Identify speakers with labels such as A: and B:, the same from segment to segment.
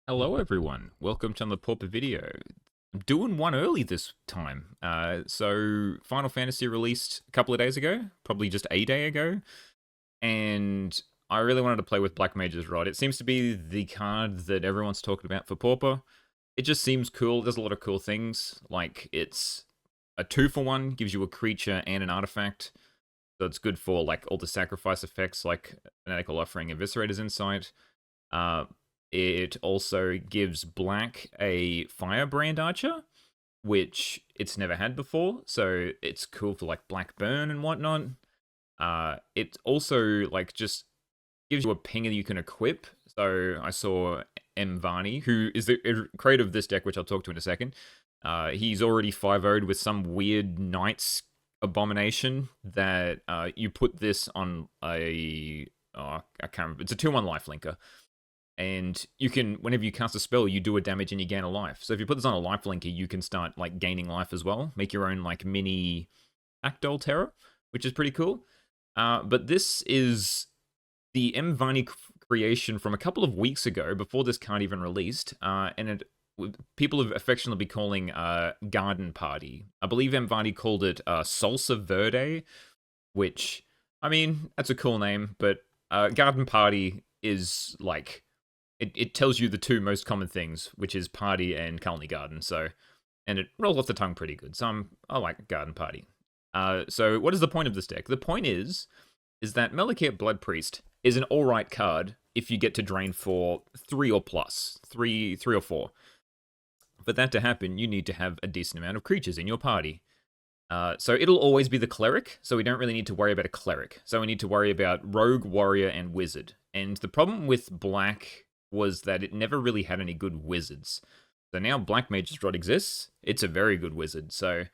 A: Hello everyone, welcome to the Pauper video. I'm doing one early this time. So Final Fantasy released a couple of days ago, probably just a day ago, and I really wanted to play with Black Mage's Rod. It seems to be the card that everyone's talking about for Pauper. It just seems cool, there's a lot of cool things, like it's a 2-for-1, gives you a creature and an artifact, so it's good for like all the sacrifice effects like Fanatical Offering, Eviscerator's Insight. Uh, it also gives black a Firebrand Archer, which it's never had before, so it's cool for like black burn and whatnot. It also like just gives you a pinger you can equip. So I saw MVanni, who is the creator of this deck, which I'll talk to in a second. He's already 5-0'd with some weird Knights abomination that you put this on a I can't remember. It's a 2-1 lifelinker. And you can, whenever you cast a spell, you do a damage and you gain a life. So if you put this on a life linker, you can start like gaining life as well. Make your own like mini Pactdoll terror, which is pretty cool. But this is the MVanni creation from a couple of weeks ago, before this card even released, and people have affectionately been calling Garden Party. I believe MVanni called it Salsa Verde, which, I mean, that's a cool name, but Garden Party is like it tells you the two most common things, which is party and Colony Garden. So, and it rolls off the tongue pretty good. So I like Garden Party. So what is the point of this deck? The point is that Malakir Blood Priest is an alright card if you get to drain for 3 or plus, three or 4. For that to happen, you need to have a decent amount of creatures in your party. So it'll always be the cleric, so we don't really need to worry about a cleric. So we need to worry about rogue, warrior, and wizard. And the problem with black was that it never really had any good wizards. So now Black Mage's Rod exists. It's a very good wizard. So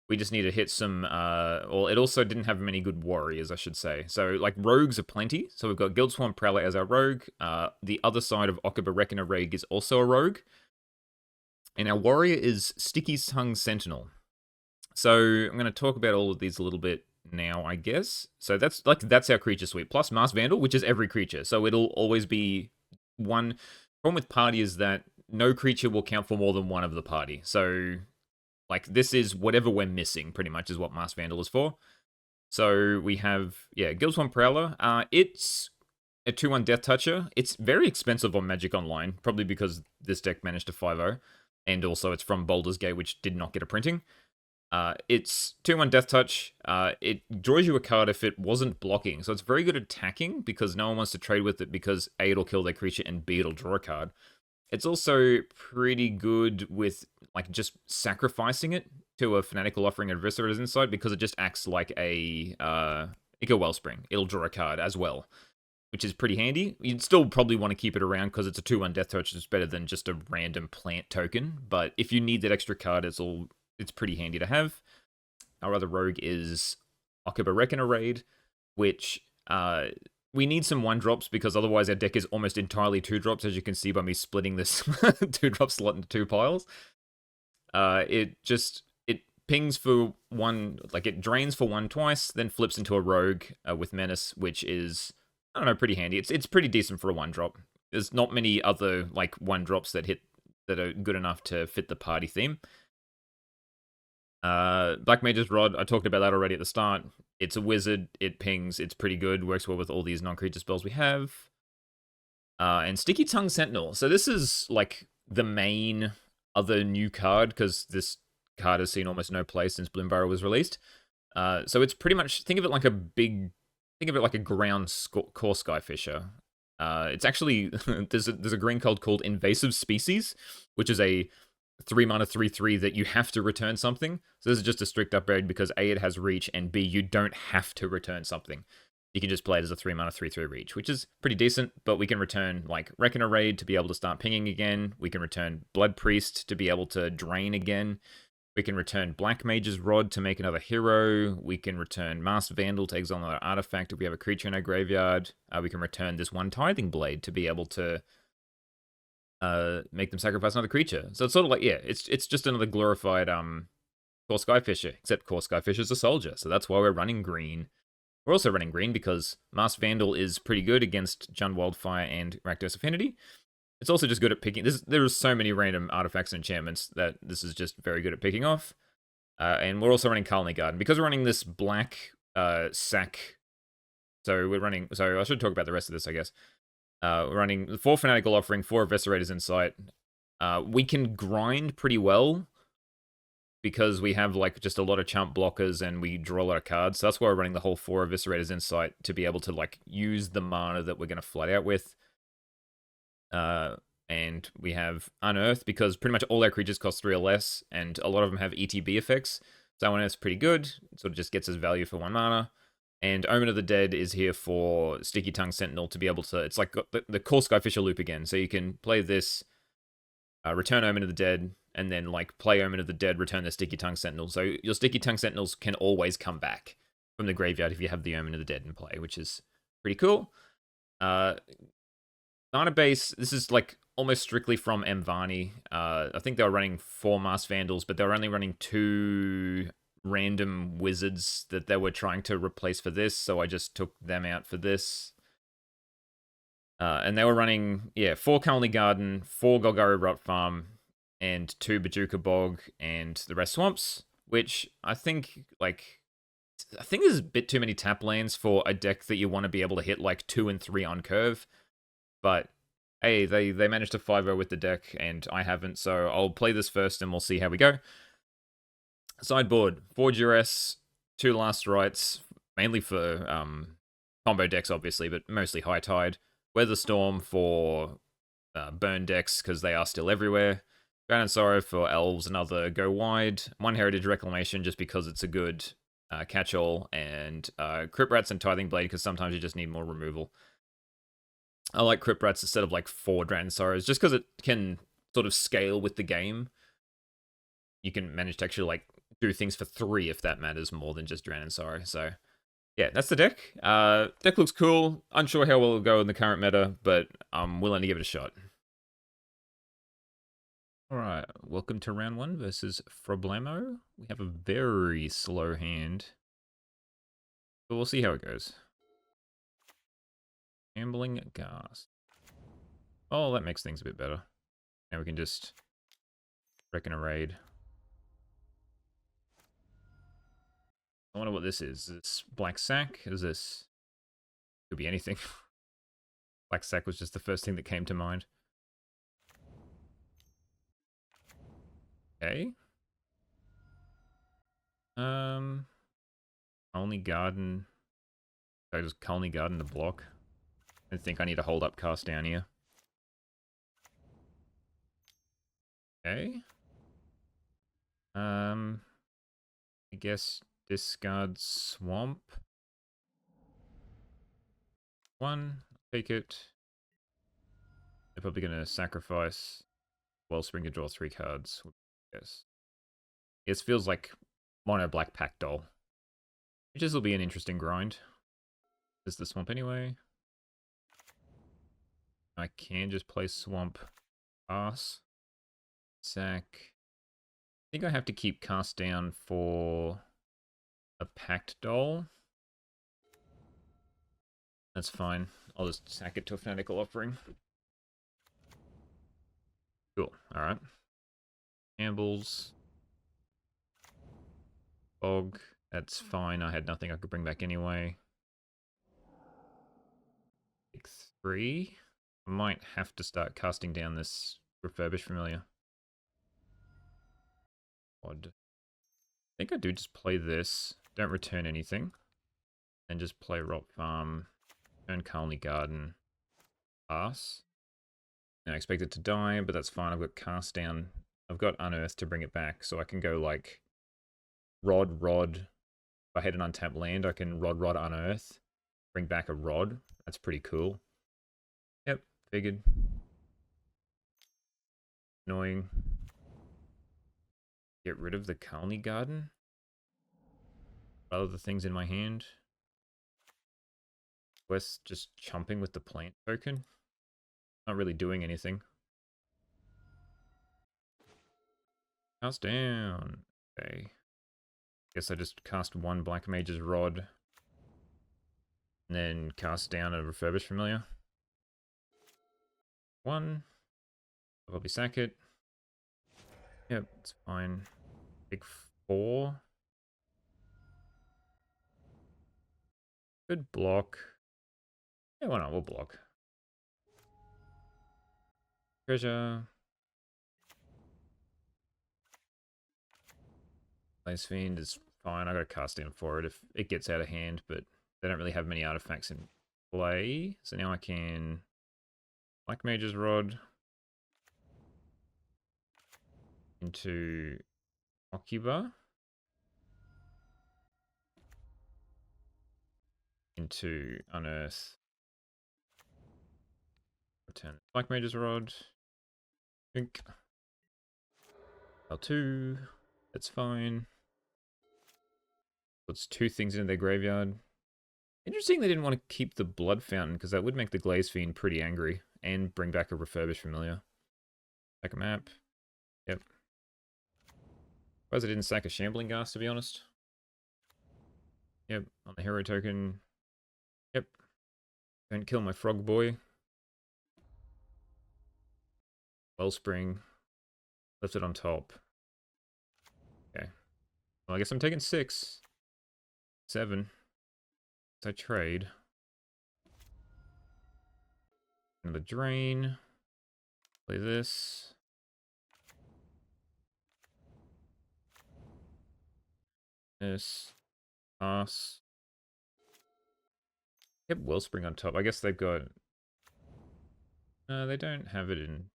A: we just need to hit some. Well, it also didn't have many good warriors, I should say. So like rogues are plenty. So we've got Guildsworn Prowler as our rogue. The other side of Okuba Reckoner Rogue is also a rogue. And our warrior is Sticky Tongue Sentinel. So I'm going to talk about all of these a little bit now, I guess. So that's our creature suite. Plus Masked Vandal, which is every creature. So it'll always be one. Problem with party is that no creature will count for more than one of the party. So, like, this is whatever we're missing, pretty much, is what Masked Vandal is for. So we have, Guildsworn Prowler. It's a 2-1 Death Toucher. It's very expensive on Magic Online, probably because this deck managed to 5-0. And also it's from Baldur's Gate, which did not get a printing. It's 2-1 Death Touch. It draws you a card if it wasn't blocking. So it's very good attacking because no one wants to trade with it because A, it'll kill their creature, and B, it'll draw a card. It's also pretty good with like just sacrificing it to a Fanatical Offering and Eviscerator's Insight because it just acts like a Echo Wellspring. It'll draw a card as well, which is pretty handy. You'd still probably want to keep it around because it's a 2-1 Death Touch. It's better than just a random plant token. But if you need that extra card, it's pretty handy to have. Our other rogue is Okuba Reckoner Raid, which we need some 1-drops because otherwise our deck is almost entirely 2-drops, as you can see by me splitting this 2-drop slot into 2 piles. It pings for 1, like it drains for 1 twice, then flips into a rogue with Menace, which is, I don't know, pretty handy. It's pretty decent for a 1-drop. There's not many other like 1-drops that are good enough to fit the party theme. Black Mage's Rod, I talked about that already at the start. It's a wizard, it pings, it's pretty good, works well with all these non-creature spells we have. And Sticky Tongue Sentinel. So this is like the main other new card, because this card has seen almost no play since Bloomburrow was released. So it's pretty much, think of it like a ground core Skyfisher. It's actually, there's a green card called Invasive Species, which is a 3-mana 3/3 that you have to return something. So this is just a strict upgrade because A, it has reach, and B, you don't have to return something. You can just play it as a 3-mana 3/3 reach, which is pretty decent, but we can return like Reckoner Raid to be able to start pinging again. We can return Blood Priest to be able to drain again. We can return Black Mage's Rod to make another hero. We can return Masked Vandal to exile another artifact if we have a creature in our graveyard. We can return this 1 Tithing Blade to be able to make them sacrifice another creature. So it's sort of like, it's just another glorified Core Skyfisher, except Core Skyfisher's a soldier, so that's why we're running green. We're also running green because Masked Vandal is pretty good against Jund Wildfire and Rakdos Affinity. It's also just good at picking. There are so many random artifacts and enchantments that this is just very good at picking off. And we're also running Colony Garden. Because we're running this black sack. So we're running... So I should talk about the rest of this, I guess. We're running 4 Fanatical Offering, 4 Eviscerators Insight. We can grind pretty well because we have like just a lot of chump blockers and we draw a lot of cards. So that's why we're running the whole 4 Eviscerators Insight to be able to like use the mana that we're going to flood out with. And we have Unearth because pretty much all our creatures cost 3 or less, and a lot of them have ETB effects. So Unearth's pretty good. It sort of just gets us value for 1 mana. And Omen of the Dead is here for Sticky Tongue Sentinel to be able to... It's like the Core Skyfisher loop again. So you can play this, return Omen of the Dead, and then like play Omen of the Dead, return the Sticky Tongue Sentinel. So your Sticky Tongue Sentinels can always come back from the graveyard if you have the Omen of the Dead in play, which is pretty cool. Mana base, this is like almost strictly from MVanni. I think they were running 4 Masked Vandals, but they were only running 2... random wizards that they were trying to replace for this, so I just took them out for this. And they were running, 4 Colony Garden, 4 Golgari Rot Farm, and 2 Bajuka Bog, and the rest swamps, which I think there's a bit too many tap lands for a deck that you want to be able to hit like 2 and 3 on curve. But hey, they managed to 5-0 with the deck, and I haven't, so I'll play this first and we'll see how we go. Sideboard, 4 Duress, 2 Last Rites, mainly for combo decks, obviously, but mostly High Tide. Weatherstorm for burn decks, because they are still everywhere. Drown in Sorrow for elves, another go wide. 1 Heritage Reclamation, just because it's a good catch-all. And Crypt Rats and Tithing Blade, because sometimes you just need more removal. I like Crypt Rats instead of like 4 Drown in Sorrows, just because it can sort of scale with the game. You can manage to actually like do things for 3 if that matters more than just Drown in Sorrow. So yeah, that's the deck. Deck looks cool. Unsure how well it'll go in the current meta, but I'm willing to give it a shot. Alright, welcome to round 1 versus Problemo. We have a very slow hand, but we'll see how it goes. Gambling Ghast. Oh, that makes things a bit better. Now we can just reckon a raid. I wonder what this is. Is this Black Sack? Is this... Could be anything. Black Sack was just the first thing that came to mind. Okay. Colony Garden. I just Colony Garden to block. I think I need to hold up cast down here. Okay. I guess discard Swamp. 1, take it. They're probably gonna sacrifice Wellspring to draw 3 cards. Yes. It feels like mono black Pactdoll. Which will be an interesting grind. Is the Swamp anyway? I can just play Swamp pass. Sack. I think I have to keep cast down for a Pactdoll. That's fine. I'll just sack it to a Fanatical Offering. Cool. Alright. Ambles. Bog. That's fine. I had nothing I could bring back anyway. Pick 3. I might have to start casting down this Refurbished Familiar. Odd. I think I do just play this. Don't return anything. And just play Rot Farm. Turn Colony Garden. Pass. And I expect it to die, but that's fine. I've got Cast Down. I've got Unearth to bring it back, so I can go like Rod. If I had an untapped land, I can Rod, Unearth. Bring back a Rod. That's pretty cool. Yep, figured. Annoying. Get rid of the Colony Garden. Other things in my hand. Quest just chumping with the plant token. Not really doing anything. Cast down. Okay. Guess I just cast 1 Black Mage's Rod. And then cast down a Refurbished Familiar. 1. I'll probably sack it. Yep, it's fine. Big 4. Good block. Yeah, why not? We'll block. Treasure. Blaze Fiend is fine. I got to cast in for it if it gets out of hand, but they don't really have many artifacts in play. So now I can Black Mage's Rod into Ocuba, into Unearth, return Black Mage's Rod, Drink, L2, that's fine. Puts 2 things into their graveyard. Interesting they didn't want to keep the Blood Fountain, because that would make the Glaze Fiend pretty angry, and bring back a Refurbished Familiar. Sack a map. Yep. Suppose I didn't sack a Shambling Ghast, to be honest. Yep, on the hero token. Yep. Don't kill my frog boy. Wellspring. Left it on top. Okay. Well, I guess I'm taking 6. 7. So I trade. Another drain. Play this. This. Pass. Yep, Wellspring on top. I guess they've got... they don't have it in...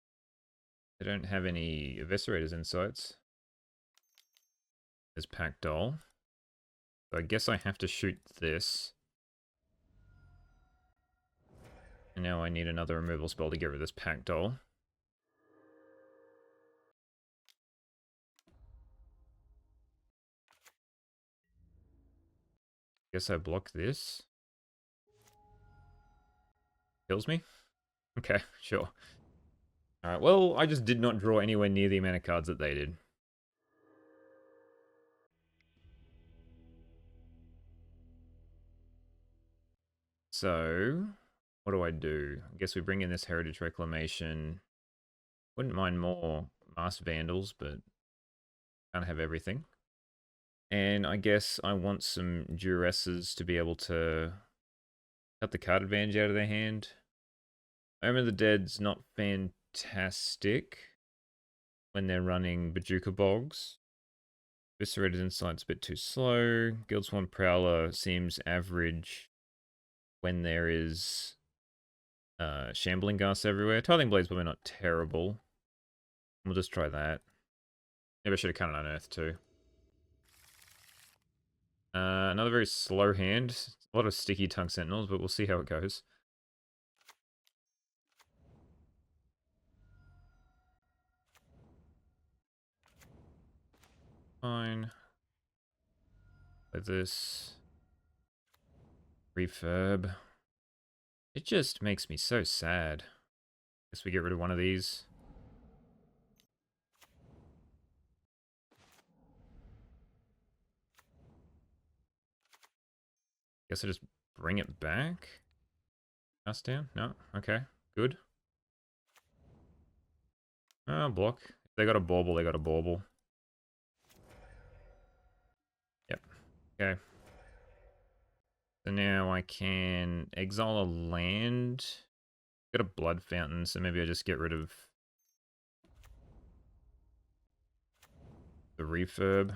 A: They don't have any Eviscerator's Insights. There's Pactdoll. So I guess I have to shoot this. And now I need another removal spell to get rid of this Pactdoll. Guess I block this. Kills me? Okay, sure. Alright, well, I just did not draw anywhere near the amount of cards that they did. So, what do I do? I guess we bring in this Heritage Reclamation. Wouldn't mind more Masked Vandals, but can't have everything. And I guess I want some Duresses to be able to cut the card advantage out of their hand. Omen of the Dead's not fantastic when they're running Bajuka Bogs. Eviscerated Insight's a bit too slow. Guildsworn Prowler seems average when there is Shambling Ghast everywhere. Tithing Blade's probably not terrible. We'll just try that. Maybe I should have cut it on Earth too. Another very slow hand. A lot of sticky tongue sentinels, but we'll see how it goes. Fine. Like this. Refurb. It just makes me so sad. Guess we get rid of one of these. Guess I just bring it back. Cast down? No? Okay. Good. Oh, block. If they got a bauble, they got a bauble. Yep. Okay. So now I can exile a land. Got a blood fountain, so maybe I just get rid of the refurb.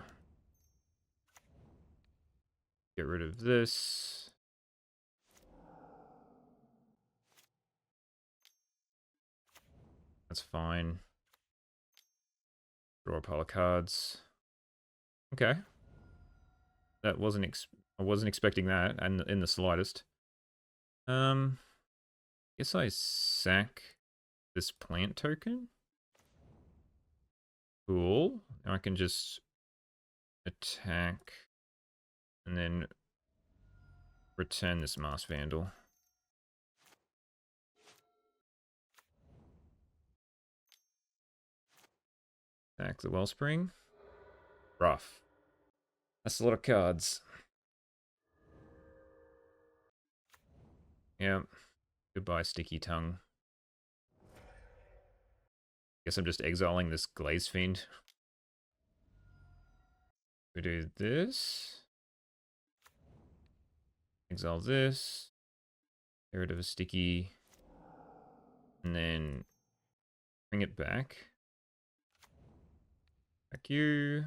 A: Get rid of this. That's fine. Draw a pile of cards. Okay. That wasn't I wasn't expecting that, and in the slightest. Guess I sack this plant token. Cool. Now I can just attack and then return this Masked Vandal. Attack the Wellspring. Rough. That's a lot of cards. Yep. Goodbye, Sticky Tongue. Guess I'm just exiling this Glaze Fiend. We do this. Exile this. Get rid of a sticky. And then bring it back. Back you.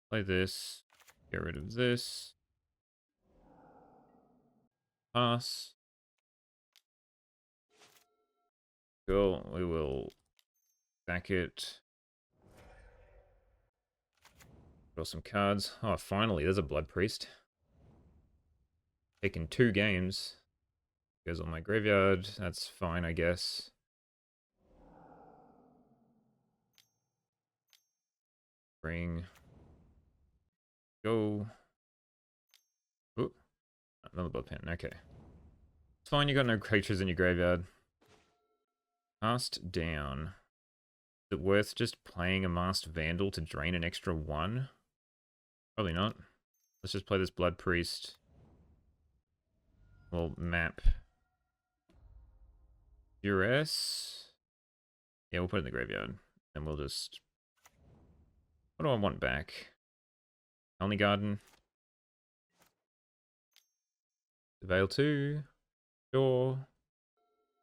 A: Play this. Get rid of this. Pass. Cool. We will back it. Draw some cards. Oh, finally, there's a Blood Priest. Taken 2 games. Goes on my graveyard. That's fine, I guess. Bring. Go. Ooh. Another Blood Pen. Okay. It's fine, you got no creatures in your graveyard. Cast down. Is it worth just playing a Masked Vandal to drain an extra 1? Probably not. Let's just play this Blood Priest. We'll map. Duress. Yeah, we'll put it in the graveyard. And we'll just... What do I want back? Only Garden. Veil 2. Sure.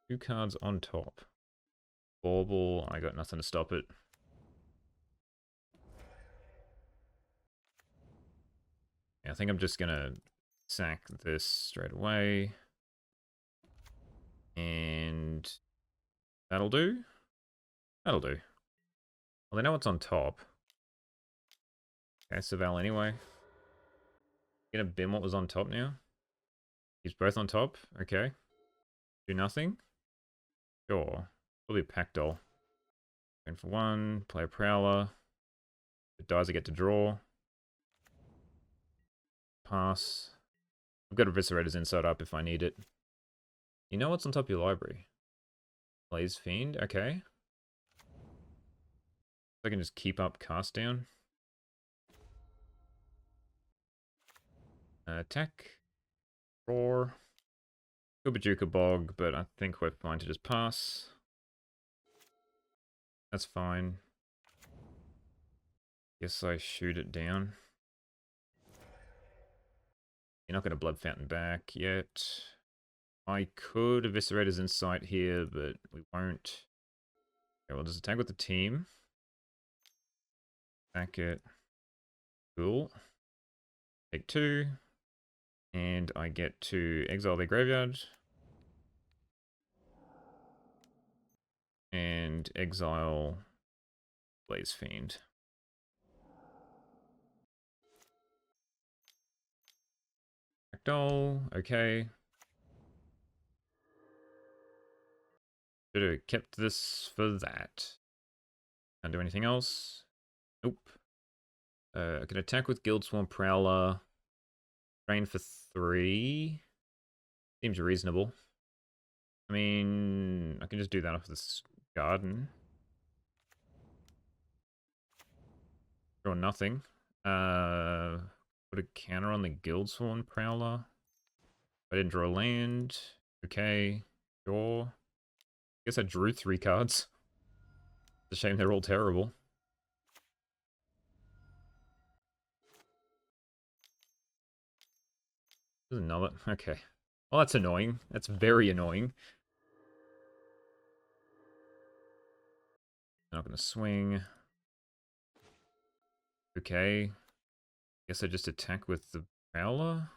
A: 2 cards on top. Bauble. I got nothing to stop it. Yeah, I think I'm just gonna sack this straight away. And that'll do. That'll do. Well, they know what's on top. Okay, so Val anyway. Gonna bin what was on top now. He's both on top. Okay. Do nothing. Sure. Probably a Pactdoll. Going for 1. Play a Prowler. If it dies, I get to draw. Pass. I've got Eviscerator's Insight up if I need it. You know what's on top of your library? Blaze Fiend. Okay. I can just keep up cast down. Attack. Roar. Kubajuka Bog, but I think we're fine to just pass. That's fine. Guess I shoot it down. You're not going to Blood Fountain back yet. I could Eviscerator's Insight here, but we won't. Okay, we'll just attack with the team. Back it. Cool. Take 2. And I get to exile their graveyard. And exile Blaze Fiend. Pactdoll, okay. Should have kept this for that. Can't do anything else. Nope. I can attack with Guildsworn Prowler. Drain for 3. Seems reasonable. I mean, I can just do that off this garden. Draw nothing. Put a counter on the Guildsworn Prowler. I didn't draw land. Okay. Draw. Guess I drew 3 cards. It's a shame they're all terrible. There's another. Okay. Well, that's annoying. That's very annoying. Not gonna swing. Okay. Guess I just attack with the Prowler.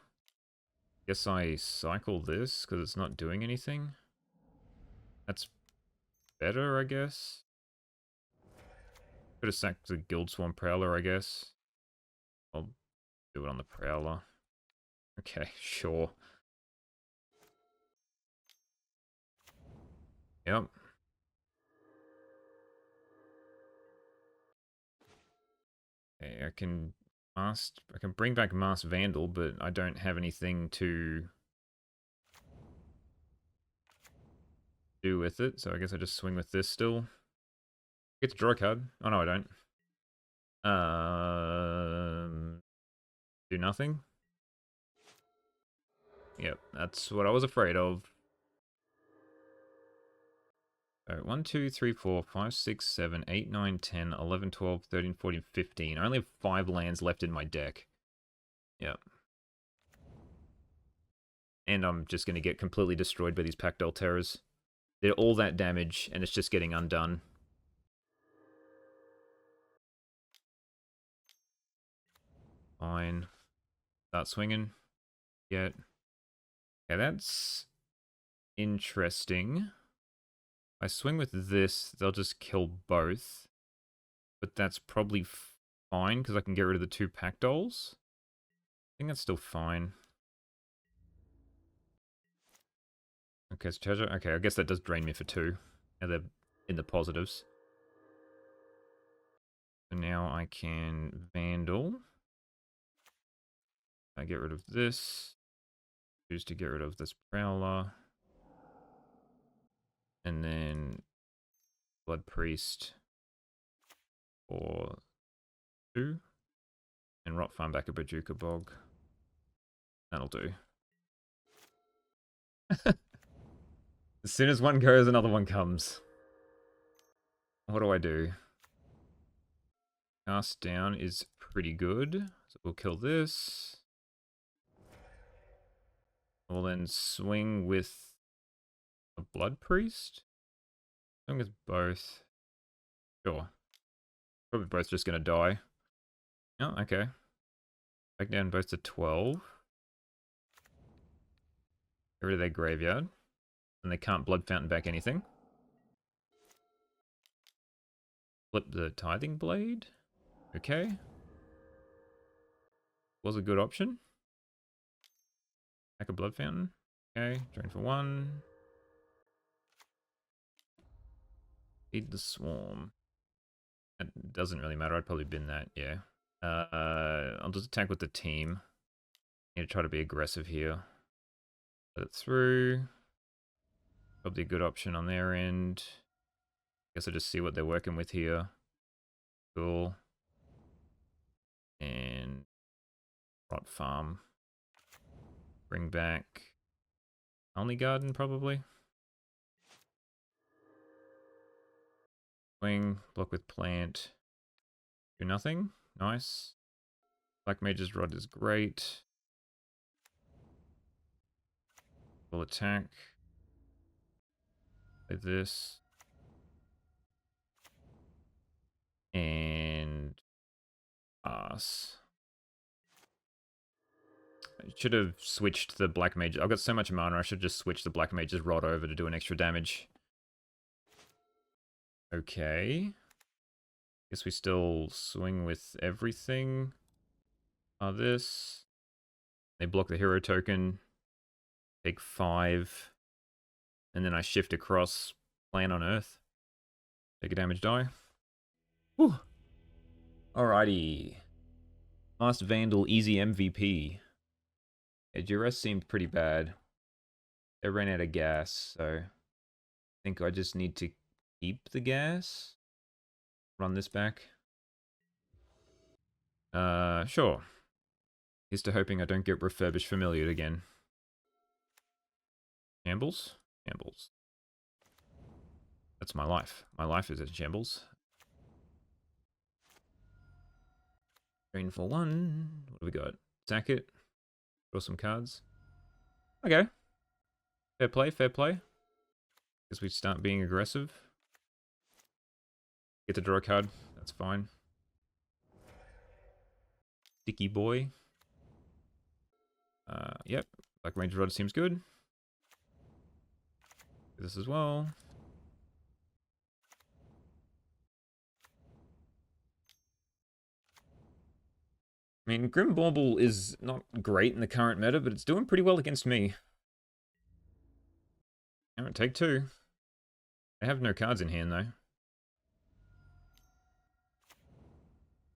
A: Guess I cycle this because it's not doing anything. That's better, I guess. Could have sacked the Guildsworn Prowler, I guess. I'll do it on the Prowler. Okay, sure. Yep. Okay, I can bring back Masked Vandal, but I don't have anything to do with it, so I guess I just swing with this still. Get to draw a card. Oh no, I don't. Do nothing. Yep, that's what I was afraid of. So 1, 2, 3, 4, 5, 6, 7, 8, 9, 10, 11, 12, 13, 14, 15. I only have 5 lands left in my deck. Yep. And I'm just going to get completely destroyed by these Pactdoll Terrors. They're all that damage, and it's just getting undone. Fine. Start swinging. Get. Okay, that's interesting. If I swing with this, they'll just kill both. But that's probably fine, because I can get rid of the 2 Pactdolls. I think that's still fine. Okay, it's treasure. Okay, I guess that does drain me for 2. Now they're in the positives. So now I can Vandal. I get rid of this. Choose to get rid of this Prowler. And then Blood Priest for 2. And Rot Farm back a Bajuka Bog. That'll do. As soon as one goes, another one comes. What do I do? Cast down is pretty good. So we'll kill this. We'll then swing with a Blood Priest. Swing with both. Sure. Probably both just going to die. Oh, okay. Back down both to 12. Get rid of their graveyard. And they can't Blood Fountain back anything. Flip the Tithing Blade. Okay. Was a good option. Back a Blood Fountain. Okay, drain for 1. Feed the Swarm. That doesn't really matter. I'd probably bin that, yeah. I'll just attack with the team. Need to try to be aggressive here. Let it through. Probably a good option on their end. Guess I'll just see what they're working with here. Cool. And Rot Farm. Bring back Only Garden, probably. Swing, block with plant. Do nothing. Nice. Black Mage's Rod is great. We'll attack. Play this. And pass. I should have switched the Black Mage. I've got so much mana, I should just switch the Black Mage's Rod over to do an extra damage. Okay. Guess we still swing with everything. This. They block the hero token. Take 5. And then I shift across. Plan on Earth. Take a damage die. Whew. Alrighty. Last Vandal, easy MVP. Yeah, Duress seemed pretty bad. They ran out of gas, so I think I just need to keep the gas. Run this back. Sure. Here's to hoping I don't get refurbished familiared again. Shambles? Shambles. That's my life. My life is in shambles. Green for 1. What have we got? Sack it. Draw some cards. Okay. Fair play, fair play. Guess we start being aggressive. Get to draw a card. That's fine. Sticky boy. Yep. Black Range Rod seems good. This as well. I mean, Grim Bauble is not great in the current meta, but it's doing pretty well against me. Alright, take 2. I have no cards in hand, though.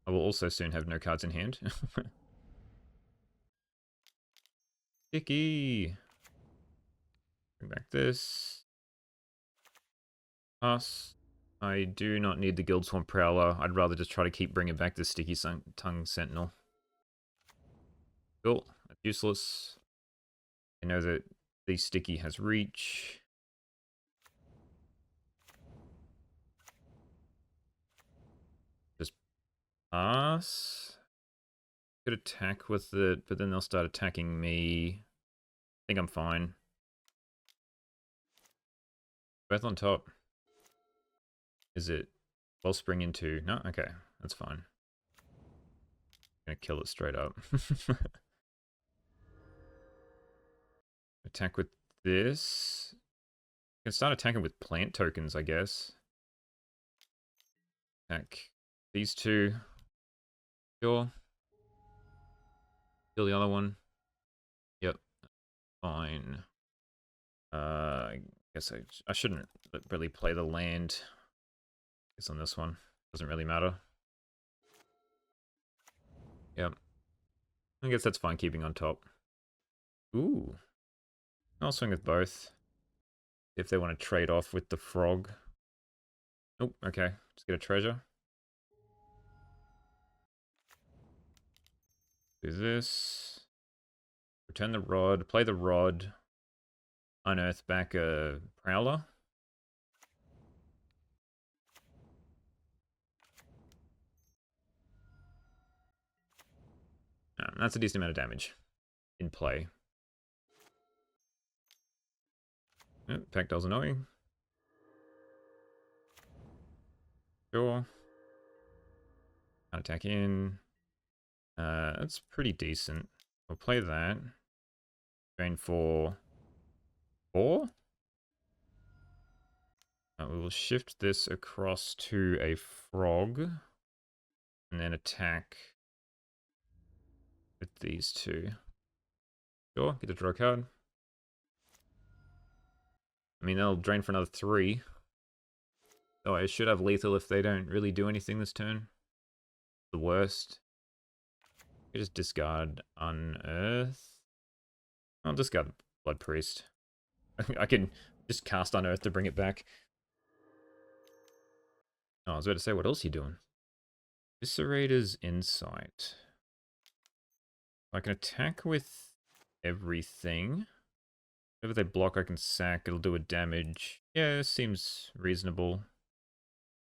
A: I will also soon have no cards in hand. Sticky! Bring back this. Pass. I do not need the Guildsworn Prowler. I'd rather just try to keep bringing back this Sticky Tongue Sentinel. Cool. That's useless. I know that the Sticky has reach. pass. Could attack with it, but then they'll start attacking me. I think I'm fine. Both on top. Is it Wellspring into? No? Okay, that's fine. Gonna kill it straight up. Attack with this. Can start attacking with plant tokens, I guess. Attack these two. Sure. Kill the other one. Yep. Fine. I guess I shouldn't really play the land. I guess on this one. Doesn't really matter. Yep. I guess that's fine keeping on top. Ooh. I'll swing with both. If they want to trade off with the frog. Oh, okay. Let's get a treasure. Do this. Return the rod. Play the rod. Unearth back a prowler. That's a decent amount of damage in play. Oh, Pactdoll's annoying. Sure. Attack in. That's pretty decent. We'll play that. Drain for 4. We will shift this across to a frog. And then attack with these two. Sure, get a draw card. I mean, they'll drain for another 3. Oh, I should have lethal if they don't really do anything this turn. The worst. I just discard Unearth. I'll discard Blood Priest. I can just cast Unearth to bring it back. Oh, I was about to say, what else are you doing? Eviscerator's Insight. I can attack with everything. Whatever they block, I can sack. It'll do a damage. Yeah, seems reasonable.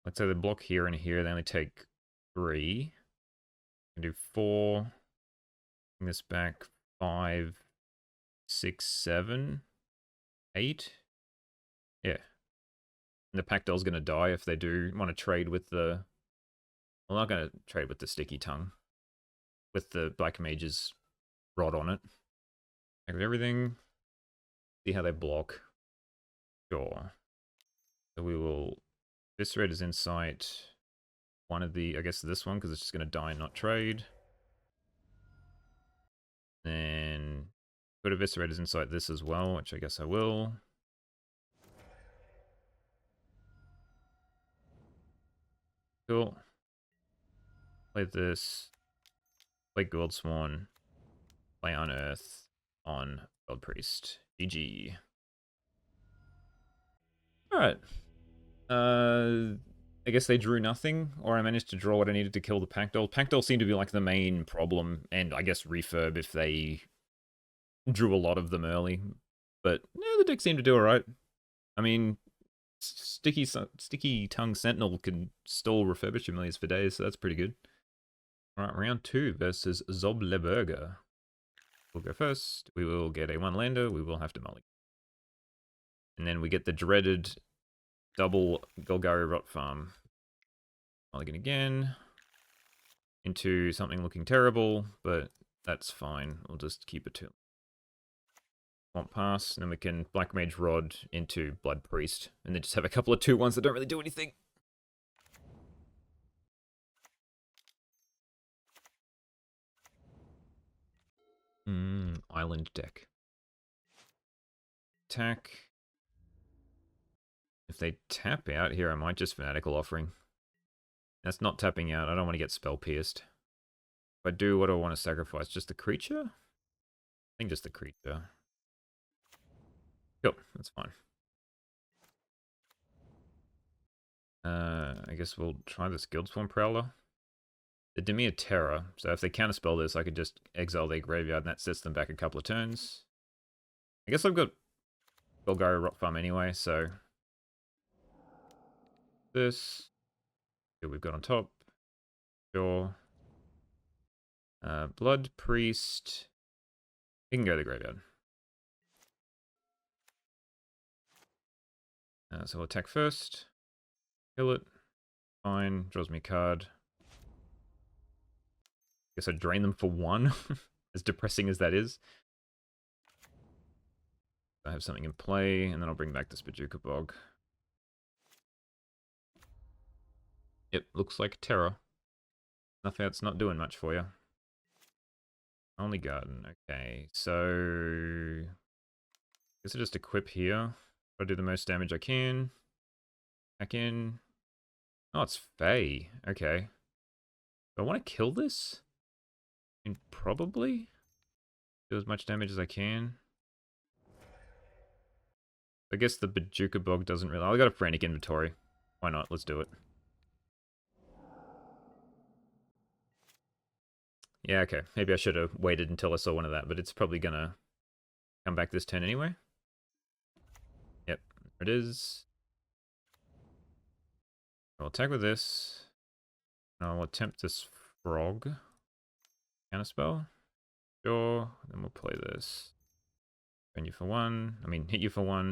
A: Let's say they block here and here. They only take 3. I can do 4. Bring this back 5, 6, 7, 8. Yeah. And the Pactdoll's going to die if they do want to trade with the... Well, not going to trade with the Sticky Tongue. With the Black Mage's rod on it. Activate everything. See how they block. Sure. So we will Eviscerator's Insight. One of the... I guess this one, because it's just going to die and not trade. Then... Put Eviscerator's Insight this as well, which I guess I will. Cool. Play this. Play Goldsworn. Play Unearth on Blood Priest. GG. Alright. I guess they drew nothing, or I managed to draw what I needed to kill the Pactdoll. Pactdoll seemed to be like the main problem, and I guess Refurb if they drew a lot of them early. But yeah, the deck seemed to do alright. I mean, Sticky Tongue Sentinel can stall Refurbish Familiars for days, so that's pretty good. Alright, round 2 versus Zobleberger. We'll go first. We will get a 1-lander. We will have to mulligan. And then we get the dreaded double Golgari Rot Farm. Mulligan again. Into something looking terrible, but that's fine. We'll just keep it to Swamp Pass, and then we can Black Mage Rod into Blood Priest, and then just have a couple of 2/1s that don't really do anything. Island deck. Attack. If they tap out here, I might just Fanatical Offering. That's not tapping out. I don't want to get Spell Pierced. If I do, what do I want to sacrifice? Just the creature? I think just the creature. Cool, that's fine. I guess we'll try this Guildsworn Prowler. They did me a Terror, so if they counterspell this, I could just exile their graveyard, and that sets them back a couple of turns. I guess I've got Golgari Rock Farm anyway, so... This... Here we've got on top. Sure. Blood Priest. He can go to the graveyard. So we'll attack first. Kill it. Fine. Draws me a card. Guess I drain them for 1. As depressing as that is. I have something in play, and then I'll bring back this Bajuka Bog. Yep, looks like terror. Nothing that's not doing much for you. Only garden. Okay, so guess I just equip here. I'll do the most damage I can. Back in. Oh, it's Fae. Okay. Do I want to kill this? I mean, probably. Do as much damage as I can. I guess the Bajuka Bog doesn't really... I got a Frantic Inventory. Why not? Let's do it. Yeah, okay. Maybe I should have waited until I saw one of that, but it's probably gonna come back this turn anyway. Yep, there it is. I'll attack with this. And I'll attempt this frog. Counterspell. Sure. Then we'll play this. Burn you for 1. I mean, hit you for 1.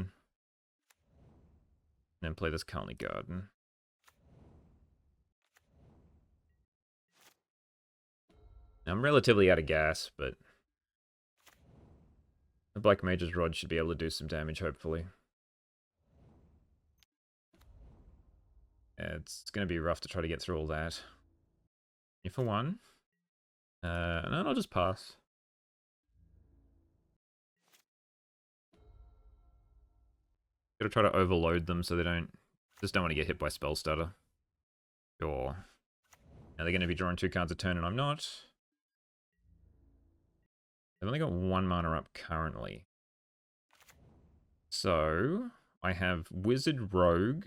A: And then play this Colony Garden. I'm relatively out of gas, but the Black Mage's Rod should be able to do some damage, hopefully. Yeah, it's going to be rough to try to get through all that. You for 1. And then I'll just pass. Gotta try to overload them so they don't... Just don't want to get hit by Spell Stutter. Sure. Now they're going to be drawing 2 cards a turn and I'm not. I've only got 1 mana up currently. So, I have Wizard Rogue.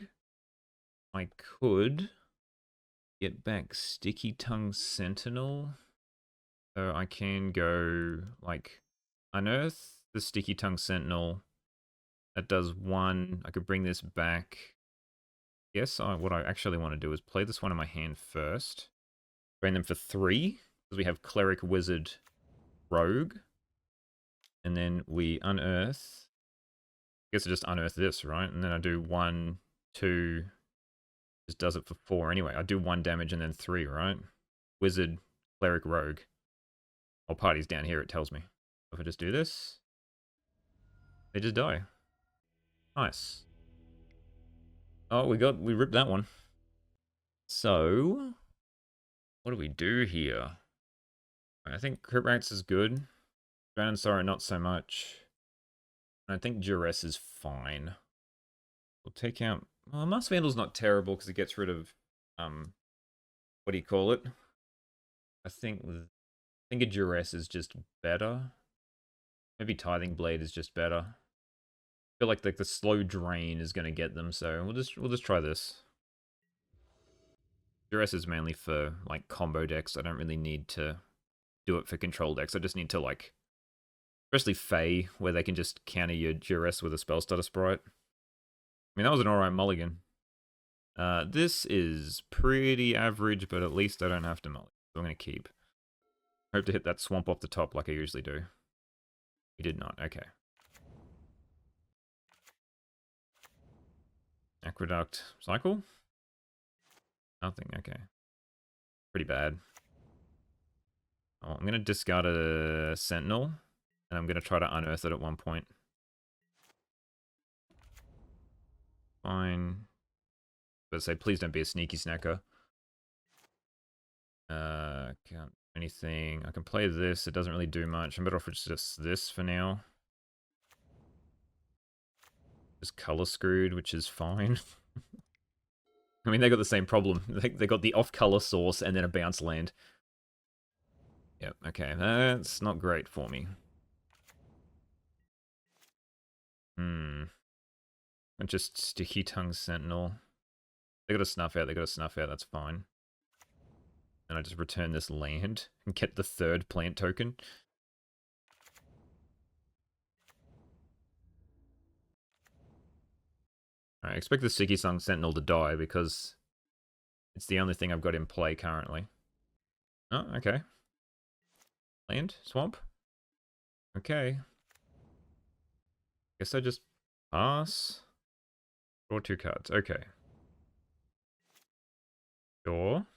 A: I could get back Sticky Tongue Sentinel. So I can go, like, Unearth the Sticky Tongue Sentinel. That does 1. I could bring this back. Yes, what I actually want to do is play this one in my hand first. Drain them for 3. Because we have Cleric, Wizard, Rogue. And then we unearth. I guess I just unearth this, right? And then I do 1, 2. Just does it for 4 anyway. I do 1 damage and then 3, right? Wizard, Cleric, Rogue. Oh, party's down here, it tells me. If I just do this, they just die. Nice. Oh, we ripped that one. So, what do we do here? I think Crit Rats is good. Drowned Sorrow, not so much. I think Duress is fine. We'll take out... Well, Mass Vandal's not terrible because it gets rid of... what do you call it? I think a Duress is just better. Maybe Tithing Blade is just better. I feel like the slow drain is going to get them, so we'll just try this. Duress is mainly for like combo decks. I don't really need to do it for control decks. I just need to like, especially Fae, where they can just counter your Duress with a Spell Stutter Sprite. I mean, that was an alright mulligan. This is pretty average, but at least I don't have to mulligan. So I'm going to keep. Hope to hit that swamp off the top like I usually do. We did not. Okay. Aqueduct. Cycle? Nothing. Okay. Pretty bad. Oh, I'm going to discard a Sentinel. And I'm going to try to unearth it at one point. Fine. But say, please don't be a sneaky snacker. Can't do anything. I can play this. It doesn't really do much. I'm better off with just this for now. Just color screwed, which is fine. I mean, they got the same problem. They got the off-color source and then a bounce land. Yep, okay. That's not great for me. And just Sticky Tongue Sentinel. They got a Snuff Out, that's fine. And I just return this land and get the 3rd plant token. I expect the Sticky Tongue Sentinel to die because it's the only thing I've got in play currently. Oh, okay. Land? Swamp? Okay. Guess I just pass. Draw 2 cards. Okay. Sure.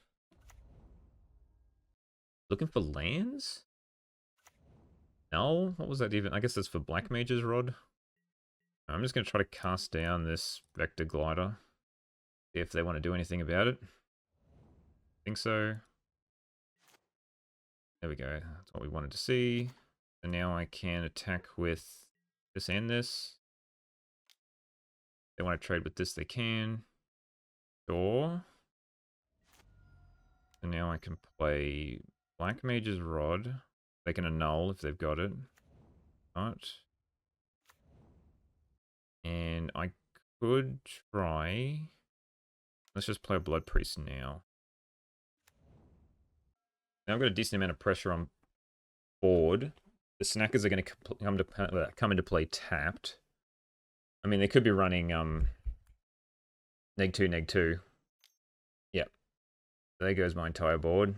A: Looking for lands? No? What was that even? I guess that's for Black Mage's Rod. I'm just going to try to cast down this Vector Glider. See if they want to do anything about it. Think so. There we go. That's what we wanted to see. And now I can attack with this and this. If they want to trade with this, they can. Sure. And now I can play Black Mage's Rod. They can annul if they've got it. Right. And I could try... Let's just play a Blood Priest now. Now I've got a decent amount of pressure on board. The Snackers are going to come into play tapped. I mean, they could be running neg 2, neg 2. Yep. There goes my entire board. A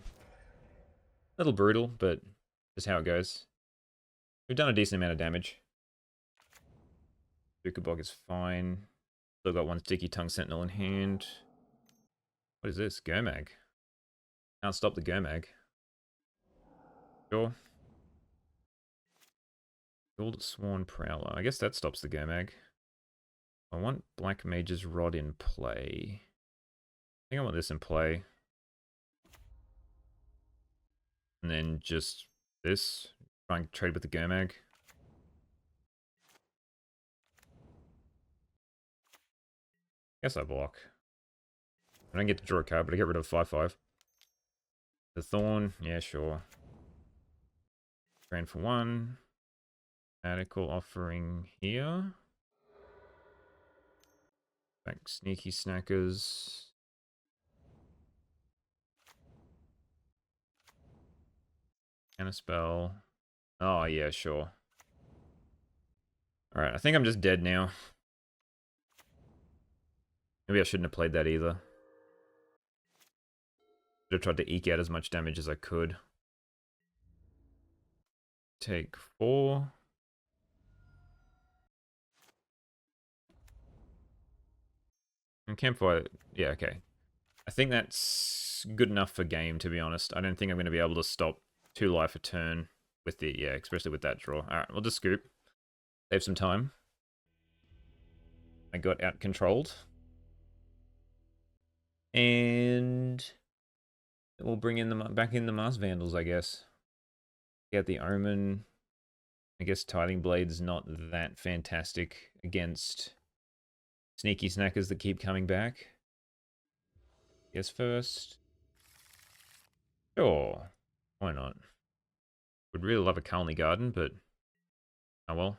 A: little brutal, but just how it goes. We've done a decent amount of damage. Bukabog is fine. Still got one Sticky Tongue Sentinel in hand. What is this? Gurmag. Can't stop the Gurmag. Sure. Gold Sworn Prowler. I guess that stops the Gurmag. I want Black Mage's Rod in play. I think I want this in play. And then just this. Try and trade with the Gurmag. Guess I block. I don't get to draw a card, but I get rid of 5/5. The Thorn, yeah, sure. Drain for 1. Radical Offering here. Back Sneaky Snackers. And a spell. Oh, yeah, sure. Alright, I think I'm just dead now. Maybe I shouldn't have played that either. Should have tried to eke out as much damage as I could. Take 4. And Campfire, yeah, okay. I think that's good enough for game, to be honest. I don't think I'm going to be able to stop 2 life a turn with the, yeah, especially with that draw. Alright, we'll just scoop. Save some time. I got out-controlled. And we'll bring in back in the Mars Vandals, I guess. Get the Omen. I guess Tithing Blade's not that fantastic against Sneaky Snackers that keep coming back. Guess first. Sure. Why not? Would really love a Colony Garden, but oh well.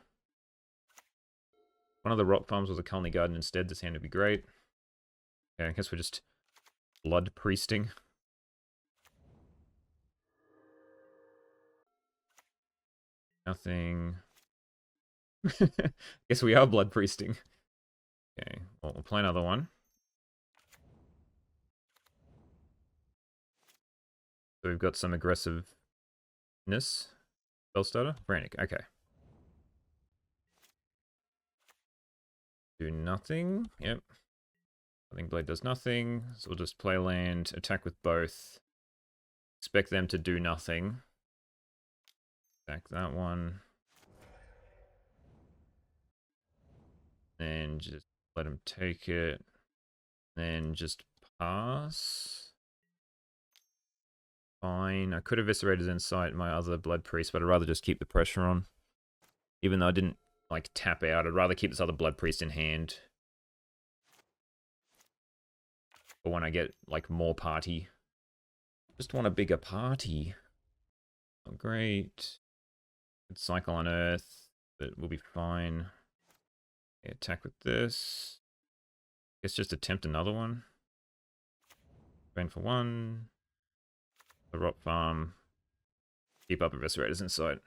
A: One of the rock farms was a Colony Garden instead. This hand would be great. Okay, I guess we're just blood priesting. Nothing. Guess we are blood priesting. Okay, well, we'll play another one. So we've got some aggressiveness. Spell starter? Frantic, okay. Do nothing. Yep. I think Blade does nothing. So we'll just play land, attack with both. Expect them to do nothing. Attack that one. Then just let him take it. Then just pass. Fine. I could have eviscerated Insight my other Blood Priest, but I'd rather just keep the pressure on. Even though I didn't like tap out, I'd rather keep this other Blood Priest in hand. Or when I get like more party. Just want a bigger party. Oh, great. Good cycle on Earth, but we'll be fine. Okay, attack with this. Guess just attempt another one. Drain for 1. The rock farm. Keep up Eviscerators Insight.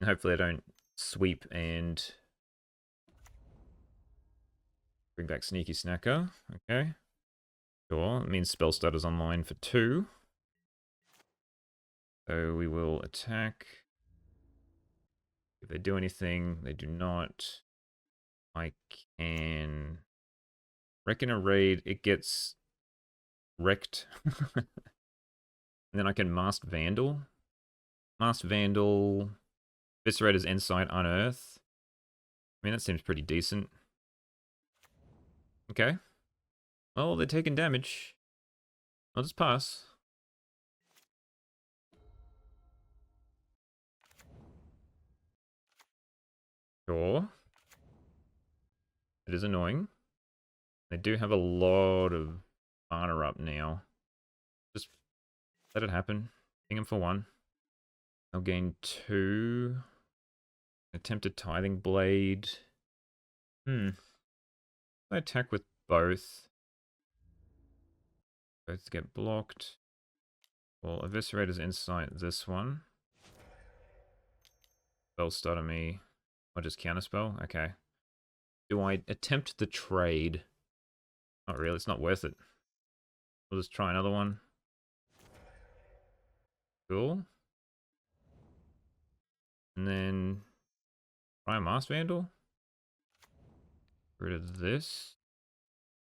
A: And hopefully I don't sweep and bring back Sneaky Snacker. Okay. Sure, that means spell starter's online for 2. So we will attack. If they do anything, they do not. I can reckon a raid, it gets wrecked. And then I can Masked Vandal. Masked Vandal, Viscerator's Insight, Unearth. I mean, that seems pretty decent. Okay. Well, they're taking damage. I'll just pass. Sure. It is annoying. They do have a lot of mana up now. Just let it happen. Ping him for 1. They'll gain 2. Attempted Tithing Blade. I attack with both. Both get blocked. Well, Eviscerator's Insight this one. Spell Starter me. Or just Counterspell? Okay. Do I attempt the trade? Not really, it's not worth it. We'll just try another one. Cool. And then try a Masked Vandal. Get rid of this.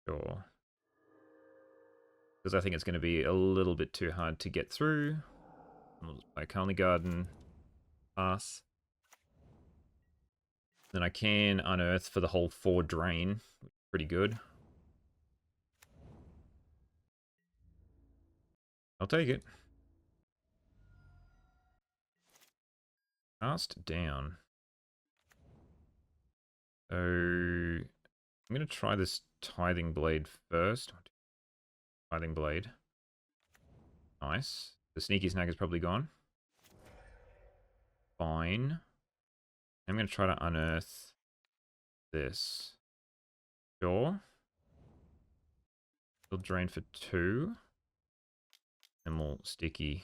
A: Sure. Because I think it's going to be a little bit too hard to get through. We'll just play Colony Garden. Pass. Then I can unearth for the whole 4 drain. Pretty good. I'll take it. Cast down. So I'm going to try this Tithing Blade first. Tithing Blade. Nice. The Sneaky Snag is probably gone. Fine. I'm going to try to unearth this. Sure. We'll drain for 2. And we'll sticky.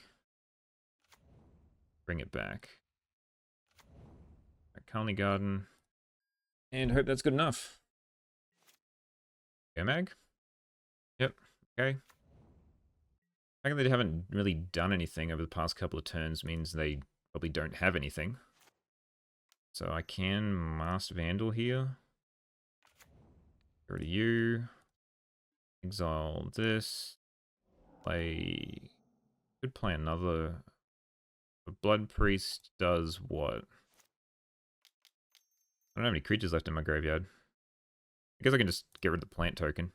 A: Bring it back. Colony Garden. And hope that's good enough. Go Mag. Yep. Okay. The fact that they haven't really done anything over the past couple of turns means they probably don't have anything. So I can Masked Vandal here. Get rid of you. Exile this. Play. Could play another. The Blood Priest does what? I don't have any creatures left in my graveyard. I guess I can just get rid of the plant token.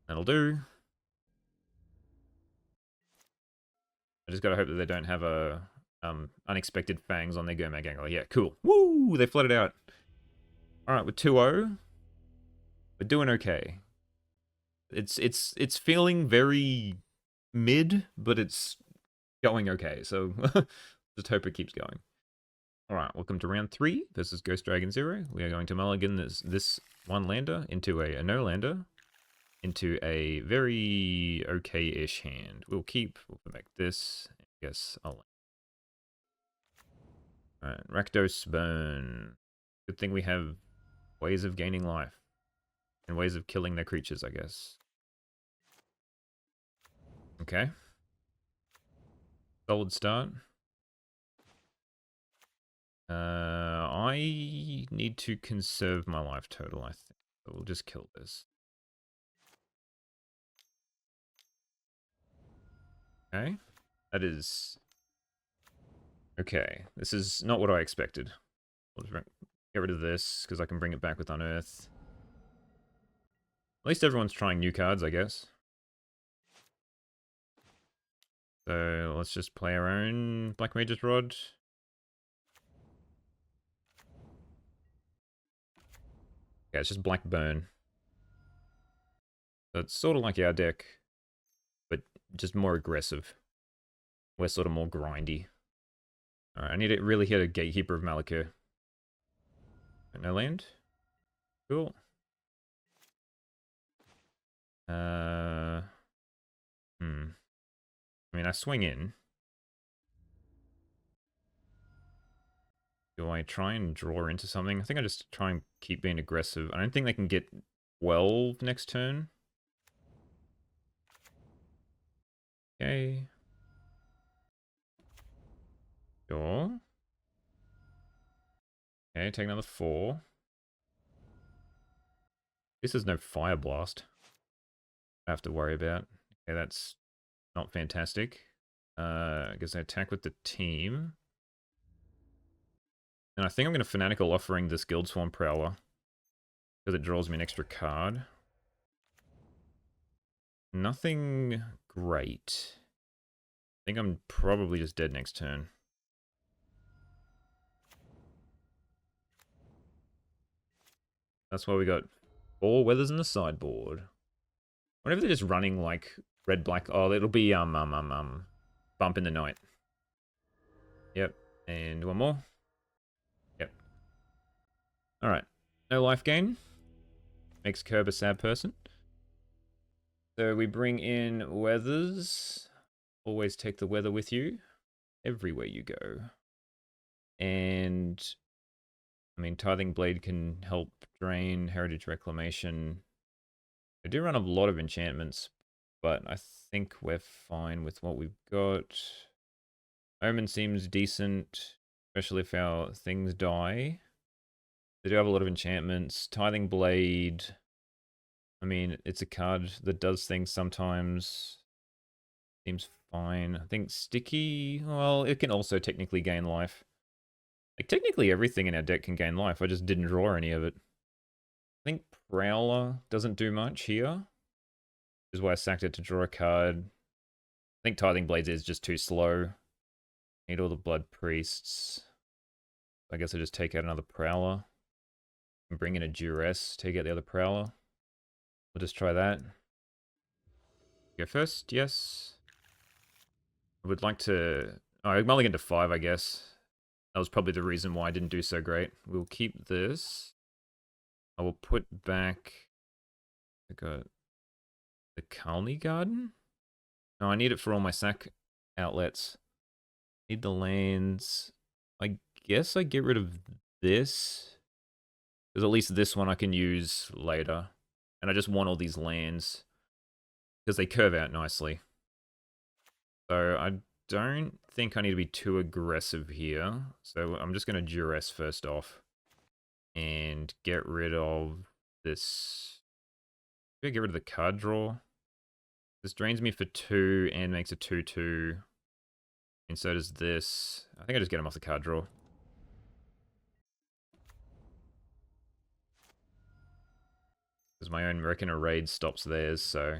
A: That'll do. I just gotta hope that they don't have a unexpected fangs on their Gomag Angler. Yeah, cool. Woo! They flooded out. Alright, with 2-0. We're doing okay. It's feeling very mid, but it's going okay, so just hope it keeps going. Alright, welcome to round 3 versus Ghost Dragon 0. We are going to mulligan this 1 lander into a no lander into a very okay-ish hand. We'll put back this. I guess I'll... Alright, Rakdos Burn. Good thing we have ways of gaining life. And ways of killing their creatures, I guess. Okay. Solid start. I need to conserve my life total, I think. So we'll just kill this. Okay. That is... Okay. This is not what I expected. We'll just get rid of this, because I can bring it back with Unearth. At least everyone's trying new cards, I guess. So let's just play our own Black Mage's Rod. Yeah, it's just Black Burn. So it's sort of like our deck, but just more aggressive. We're sort of more grindy. Alright, I need to really hit a Gatekeeper of Malakir. No land? Cool. I mean, I swing in. Do I try and draw into something? I think I just try and keep being aggressive. I don't think they can get 12 next turn. Okay. Sure. Okay, take another 4. This is no Fire Blast I have to worry about. Okay, that's not fantastic. I guess I attack with the team. And I think I'm going to Fanatical Offering this Guild Swarm Prowler. Because it draws me an extra card. Nothing great. I think I'm probably just dead next turn. That's why we got 4 Weathers in the sideboard. What if they're just running like red, black? Oh, it'll be Bump in the Night. Yep. And one more. Yep. Alright. No life gain. Makes Kirb a sad person. So we bring in Weathers. Always take the weather with you. Everywhere you go. And I mean, Tithing Blade can help drain, Heritage Reclamation. I do run a lot of enchantments, but I think we're fine with what we've got. Omen seems decent, especially if our things die. They do have a lot of enchantments. Tithing Blade, I mean, it's a card that does things sometimes. Seems fine. I think Sticky, well, it can also technically gain life. Like, technically everything in our deck can gain life. I just didn't draw any of it. I think Prowler doesn't do much here. Which is why I sacked it to draw a card. I think Tithing Blades is just too slow. Need all the Blood Priests. I guess I just take out another Prowler. And bring in a Duress, take out the other Prowler. We'll just try that. Go first, yes. I would like to... Oh, I mulligan to 5, I guess. That was probably the reason why I didn't do so great. We'll keep this. I will put back... I got... the Kalni Garden? No, I need it for all my sack outlets. Need the lands. I guess I get rid of this. Because at least this one I can use later. And I just want all these lands. Because they curve out nicely. So I don't think I need to be too aggressive here. So I'm just going to Duress first off. And get rid of this. Maybe get rid of the card draw. This drains me for 2 and makes a 2/2. And so does this. I think I just get him off the card draw. Because my own Reckoner Raid stops theirs, so...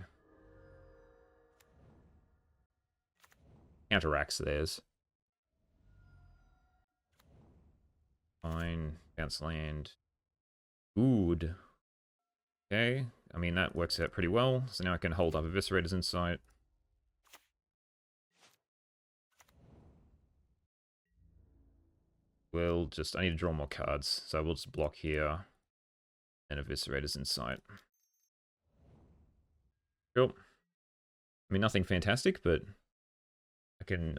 A: counteracts theirs. Fine. Bounce land. Good. Okay. I mean, that works out pretty well. So now I can hold up Eviscerator's Insight. We'll just... I need to draw more cards. So we'll just block here. And Eviscerator's Insight. Cool. I mean, nothing fantastic, but...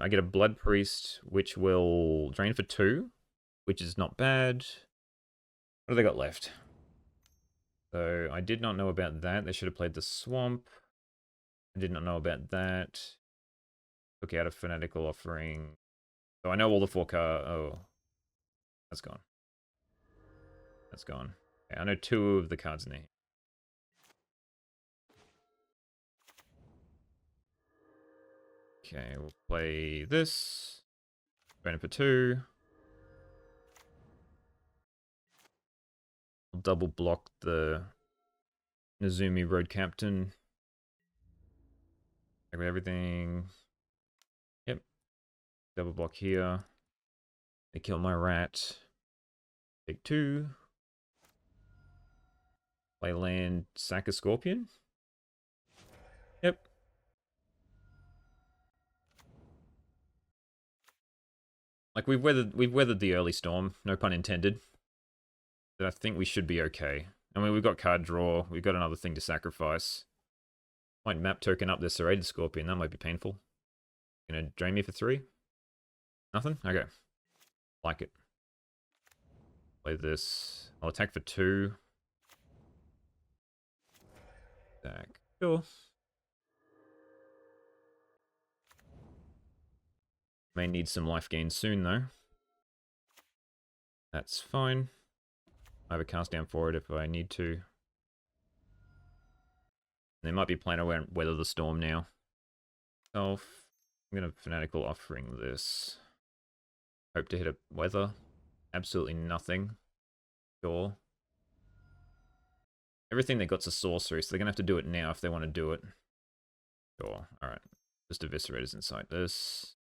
A: I get a Blood Priest, which will drain for 2. Which is not bad. What have they got left? So, I did not know about that. They should have played the Swamp. I did not know about that. Took out a Fanatical Offering. So I know all the 4 cards. Oh. That's gone. That's gone. Okay, I know 2 of the cards in there. Okay, we'll play this. Drain it for 2. I'll double block the Nezumi Road Captain. Take away everything. Yep. Double block here. They kill my rat. Take 2. Play land, sack a Scorpion. Yep. Like we've weathered the early storm, no pun intended. But I think we should be okay. I mean, we've got card draw, we've got another thing to sacrifice. Might map token up this Serrated Scorpion, that might be painful. Gonna drain me for 3? Nothing? Okay. Like it. Play this. I'll attack for 2. Attack. Sure. May need some life gain soon, though. That's fine. I have a cast down for it if I need to. They might be playing around Weather the Storm now. I'm going to Fanatical Offering this. Hope to hit a Weather. Absolutely nothing. Sure. Everything they got's a sorcery, so they're going to have to do it now if they want to do it. Sure. Alright. Just Eviscerators inside this.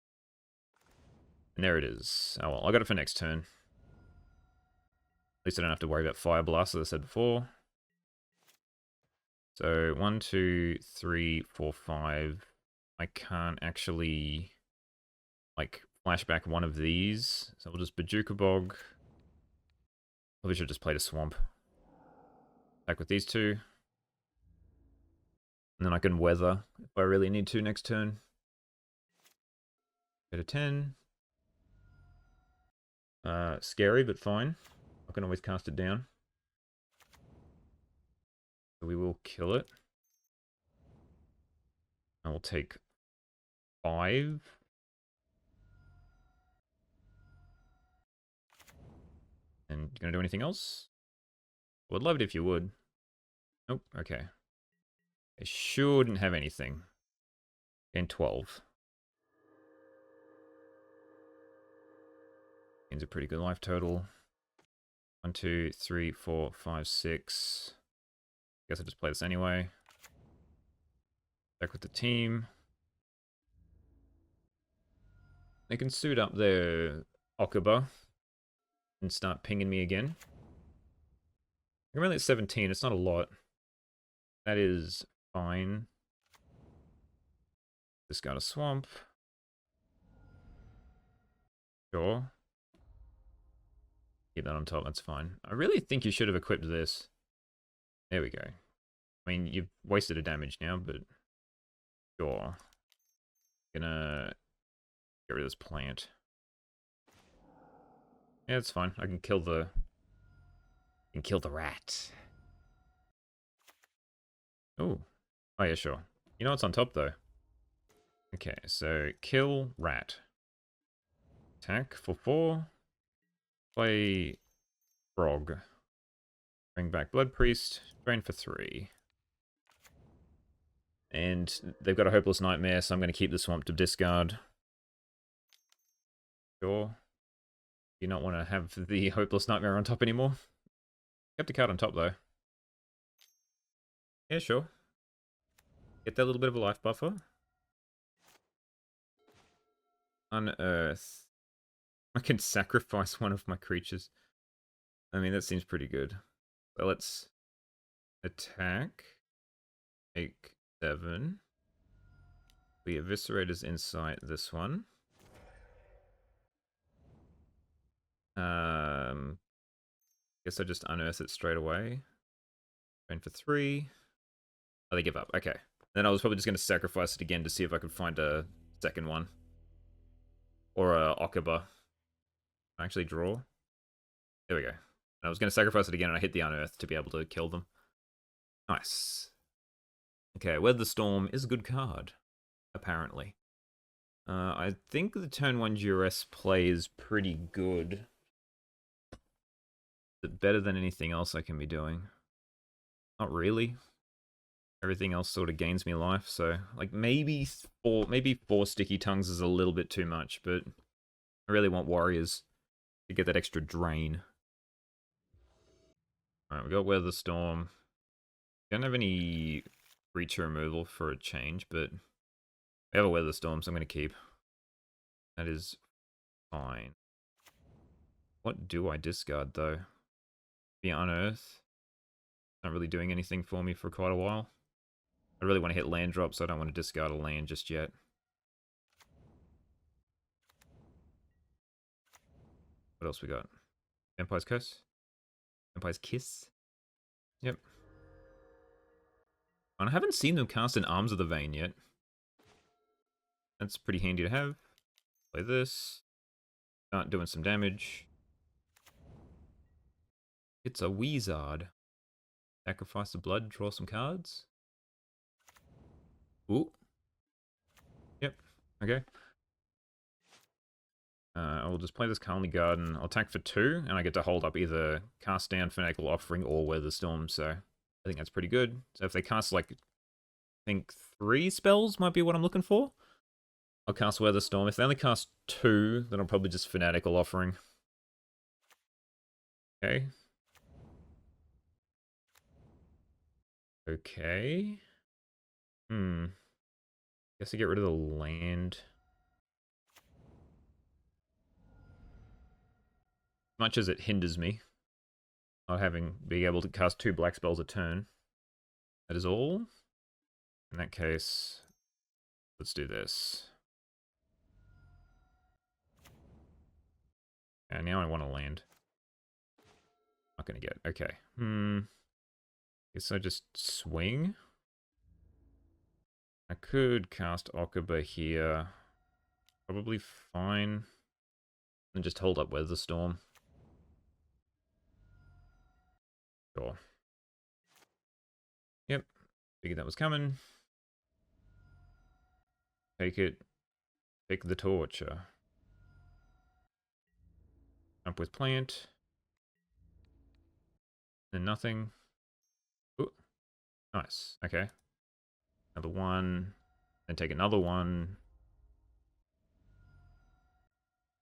A: And there it is. Oh well, I got it for next turn. At least I don't have to worry about Fire Blast, as I said before. So, 1, 2, 3, 4, 5. I can't actually, like, flashback one of these. So we'll just Bajuka Bog. Probably should have just played a Swamp. Back with these 2. And then I can Weather if I really need to next turn. Go to 10. Scary, but fine. I can always cast it down. So we will kill it. I will take 5. And you gonna do anything else? Would love it if you would. Nope, okay. I shouldn't have anything. And 12. Means a pretty good life total. 1, 2, 3, 4, 5, 6. Guess I'll just play this anyway. Back with the team. They can suit up their Okuba and start pinging me again. I'm only at 17, it's not a lot. That is fine. Discard a Swamp. Sure. Keep that on top, that's fine. I really think you should have equipped this. There we go. I mean, you've wasted a damage now, but sure. Gonna get rid of this plant. Yeah, it's fine. I can kill the rat. Oh. Oh yeah, sure. You know what's on top though? Okay, so kill rat. Attack for 4. Play frog. Bring back Blood Priest. Drain for 3. And they've got a Hopeless Nightmare, so I'm going to keep the Swamp to discard. Sure. Do you not want to have the Hopeless Nightmare on top anymore? Kept a card on top, though. Yeah, sure. Get that little bit of a life buffer. Unearth. I can sacrifice one of my creatures. I mean, that seems pretty good. So let's attack. Take 7. We Eviscerators inside this one. Guess I just unearth it straight away. Train for 3. Oh, they give up. Okay. Then I was probably just going to sacrifice it again to see if I could find a second one. Or a Okuba. Actually draw. There we go. I was going to sacrifice it again and I hit the unearth to be able to kill them. Nice. Okay, Weather the Storm is a good card. Apparently. I think the turn 1 duress play is pretty good. Is it better than anything else I can be doing? Not really. Everything else sort of gains me life, so like maybe 4 sticky tongues is a little bit too much, but I really want warriors to get that extra drain. Alright, we got Weather the Storm. Don't have any creature removal for a change, but we have a Weather Storm, so I'm going to keep. That is fine. What do I discard, though? The Unearth. Not really doing anything for me for quite a while. I really want to hit land drop, so I don't want to discard a land just yet. What else we got? Vampire's Curse? Vampire's Kiss? Yep. And I haven't seen them cast in Arms of the Vein yet. That's pretty handy to have. Play this. Start doing some damage. It's a wizard. Sacrifice the blood, draw some cards. Ooh. Yep. Okay. I'll just play this Calmly Garden. I'll attack for 2, and I get to hold up either Cast Down, Fanatical Offering, or Weather Storm, so I think that's pretty good. So if they cast, like, I think 3 spells might be what I'm looking for. I'll cast Weather Storm. If they only cast 2, then I'll probably just Fanatical Offering. Okay. Okay. Guess I get rid of the land. Much as it hinders me, not being able to cast 2 black spells a turn. That is all. In that case, let's do this. And now I want to land. Not gonna get. Okay. Guess I just swing. I could cast Okuba here. Probably fine. And just hold up Weather Storm. Sure. Yep. Figured that was coming. Take it. Take the torture. Jump with plant. Then nothing. Ooh. Nice. Okay. Another one. Then take another one.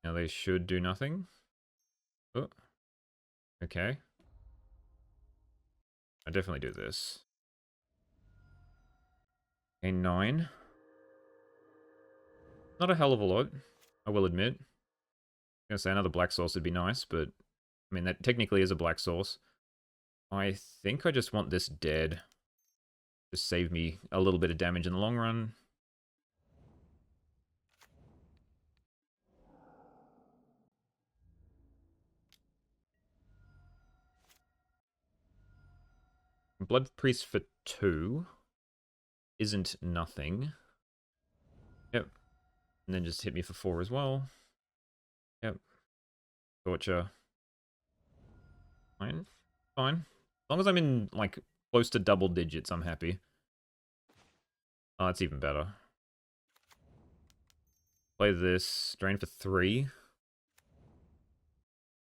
A: Now they should do nothing. Oh. Okay. I definitely do this. A 9. Not a hell of a lot, I will admit. I'm gonna say another black source would be nice, but I mean that technically is a black source. I think I just want this dead. Just save me a little bit of damage in the long run. Blood Priest for 2 isn't nothing. Yep. And then just hit me for 4 as well. Yep. Torture. Fine. Fine. As long as I'm in, like, close to double digits, I'm happy. Oh, that's even better. Play this. Drain for 3.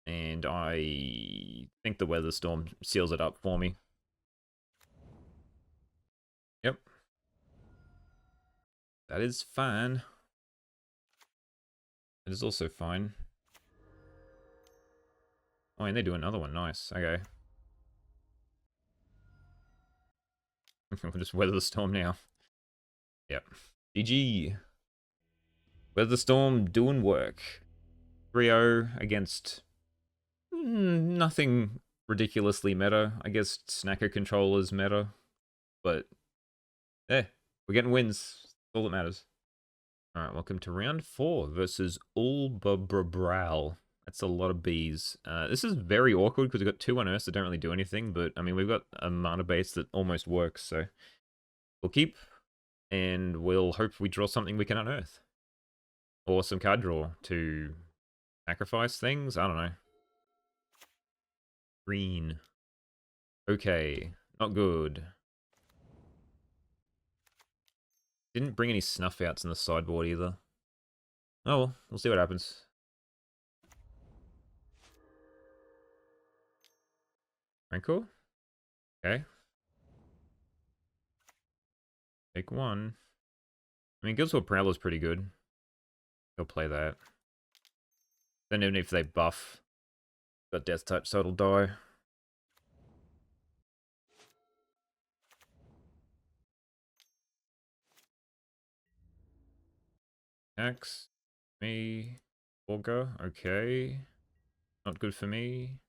A: And I think the Weather Storm seals it up for me. Yep. That is fine. It is also fine. Oh, and they do another one. Nice. Okay. We'll just Weather the Storm now. Yep. GG. Weather the Storm doing work. 3-0 against nothing ridiculously meta. I guess Snacker Controller's meta. But, we're getting wins. That's all that matters. Alright, welcome to round 4 versus Ulbabral. That's a lot of bees. This is very awkward because we've got 2 unearths that don't really do anything, but I mean, we've got a mana base that almost works, so we'll keep, and we'll hope we draw something we can unearth. Or some card draw to sacrifice things? I don't know. Green. Okay, not good. Didn't bring any snuff outs in the sideboard either. Oh well, we'll see what happens. Rancor? Okay. Take 1. I mean, Guildford Prowler's pretty good. He'll play that. Then even if they buff, got Death Touch, so it'll die. Axe. Me. Augur. Okay. Not good for me.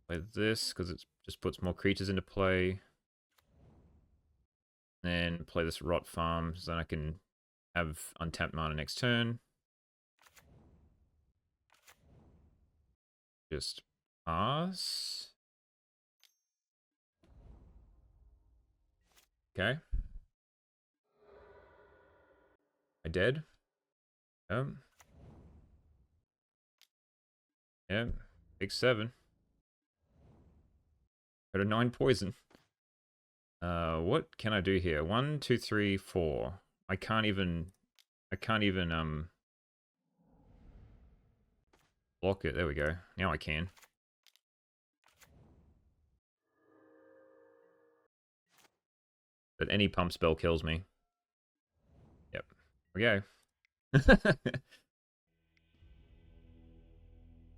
A: Play this, because it just puts more creatures into play. Then play this Rot Farm, so then I can have untapped mana next turn. Just pass. Okay. I dead? Yeah, big 7. Got a 9 poison. What can I do here? 1, 2, 3, 4. I can't even block it. There we go. Now I can. But any pump spell kills me. Yep. Here we go.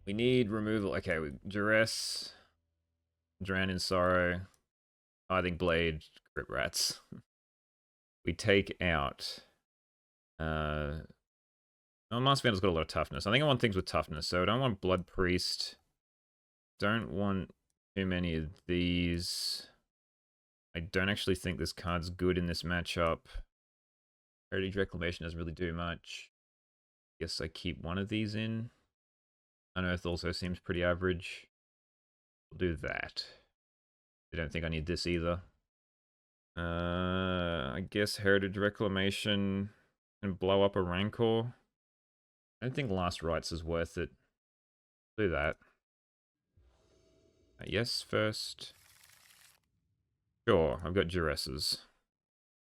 A: We need removal. Okay, duress, drown in sorrow, hiding blade, grip rats. We take out. Oh, Master Vandal's got a lot of toughness. I think I want things with toughness, so I don't want Blood Priest. Don't want too many of these. I don't actually think this card's good in this matchup. Heritage Reclamation doesn't really do much. Guess I keep one of these in. Unearth also seems pretty average. We'll do that. I don't think I need this either. I guess Heritage Reclamation and blow up a Rancor. I don't think Last Rites is worth it. Do that. Yes, first. Sure, I've got Duresses.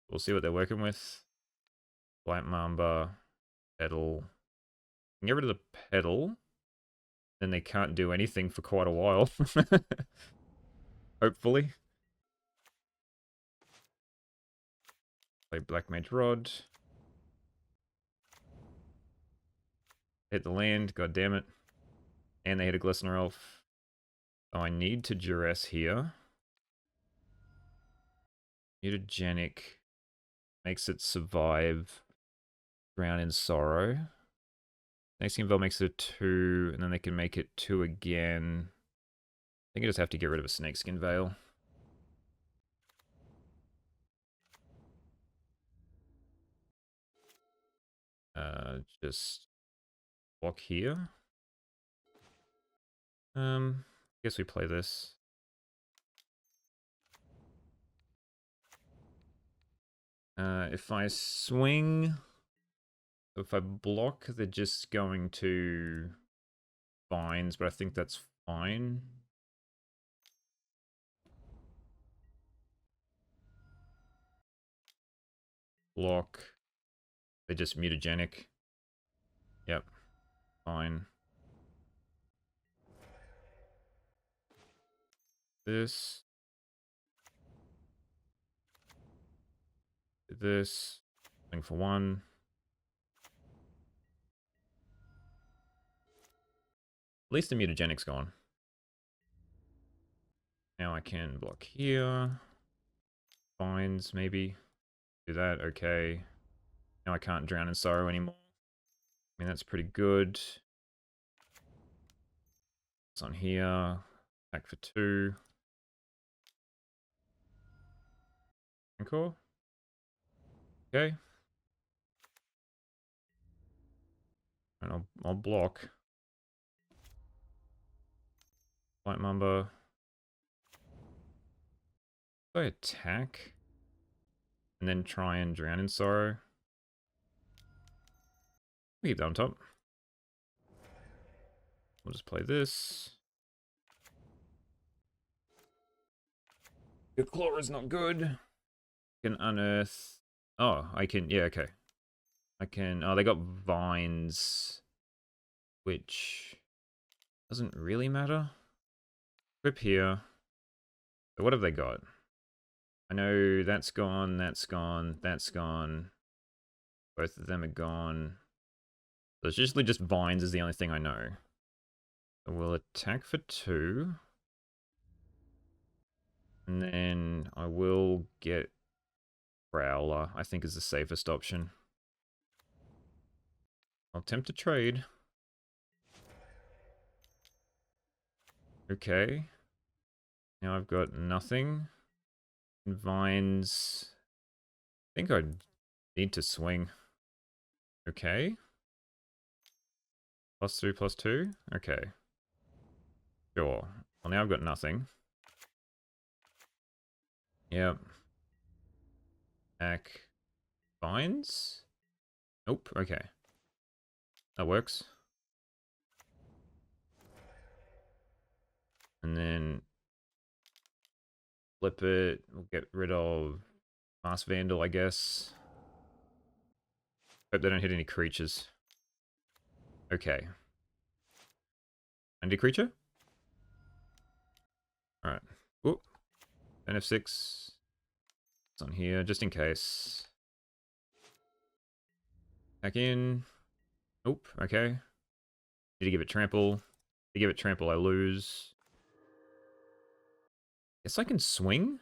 A: We'll see what they're working with. Blight Mamba, Pedal. Get rid of the Pedal. Then they can't do anything for quite a while. Hopefully. Play Black Mage Rod. Hit the land, god damn it. And they hit a Glistener Elf. Oh, I need to Duress here. Mutagenic makes it survive. Drown in Sorrow. Next Veil makes it a 2, and then they can make it 2 again. I think I just have to get rid of a Snakeskin Veil. Just block here. Guess we play this. If I swing, if I block, they're just going to Vines, but I think that's fine. Block. They're just mutagenic. Yep. Fine. This. This. Swing for 1. At least the mutagenic's gone. Now I can block here. Vines, maybe. Do that, okay. Now I can't Drown in Sorrow anymore. I mean, that's pretty good. It's on here. Back for 2. Encore. Okay. And I'll block. Light Mamba. Do I attack? And then try and Drown in Sorrow. Keep that on top. We'll just play this. Your Claw is not good. I can unearth. Oh, I can. Yeah, okay. I can. Oh, they got Vines, which doesn't really matter. Equip here. So what have they got? I know that's gone, that's gone, that's gone. Both of them are gone. So it's usually just Vines is the only thing I know. So we'll attack for 2. And then I will get Prowler, I think is the safest option. I'll attempt to trade. Okay. Now I've got nothing. Vines. I think I need to swing. Okay. +3, +2. Okay. Sure. Well, now I've got nothing. Yep. Back. Vines? Nope. Okay. That works. flip it. We'll get rid of Mass Vandal, I guess. Hope they don't hit any creatures. Okay. Undo creature? Alright. Whoop. NF6. It's on here, just in case. Back in. Nope, okay. Need to give it trample. To give it trample, I lose. Guess I can swing.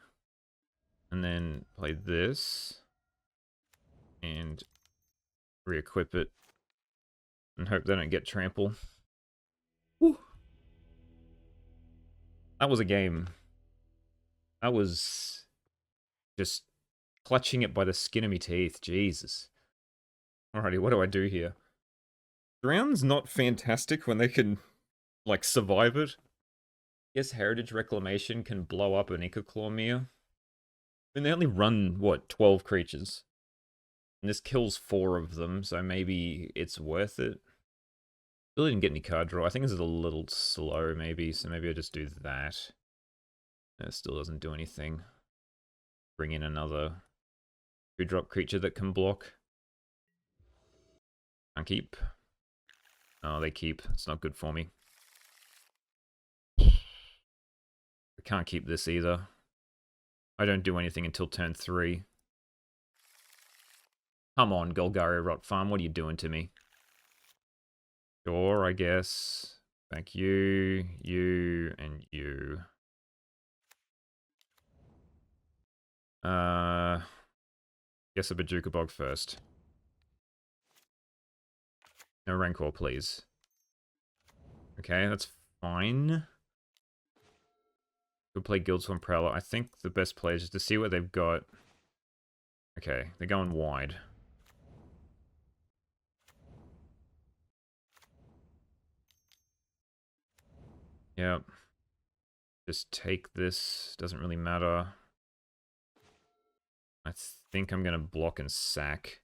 A: And then play this. And re-equip it. And hope they don't get trample. Woo. That was a game. That was just clutching it by the skin of me teeth. Jesus. Alrighty, what do I do here? Drown's not fantastic when they can, like, survive it. Guess Heritage Reclamation can blow up an Icoclawmere. I mean, they only run, what, 12 creatures? And this kills 4 of them, so maybe it's worth it. Still didn't get any card draw. I think this is a little slow, maybe, so maybe I'll just do that. It still doesn't do anything. Bring in another 2-drop creature that can block. Can't keep. Oh, they keep. It's not good for me. I can't keep this either. I don't do anything until turn 3. Come on, Golgari Rot Farm, what are you doing to me? Sure, I guess. Thank you, you, and you. Guess a Bajuka Bog first. No Rancor, please. Okay, that's fine. We'll play Guildsworn Prowler. I think the best play is just to see what they've got. Okay, they're going wide. Yep. Just take this. Doesn't really matter. I think I'm going to block and sack.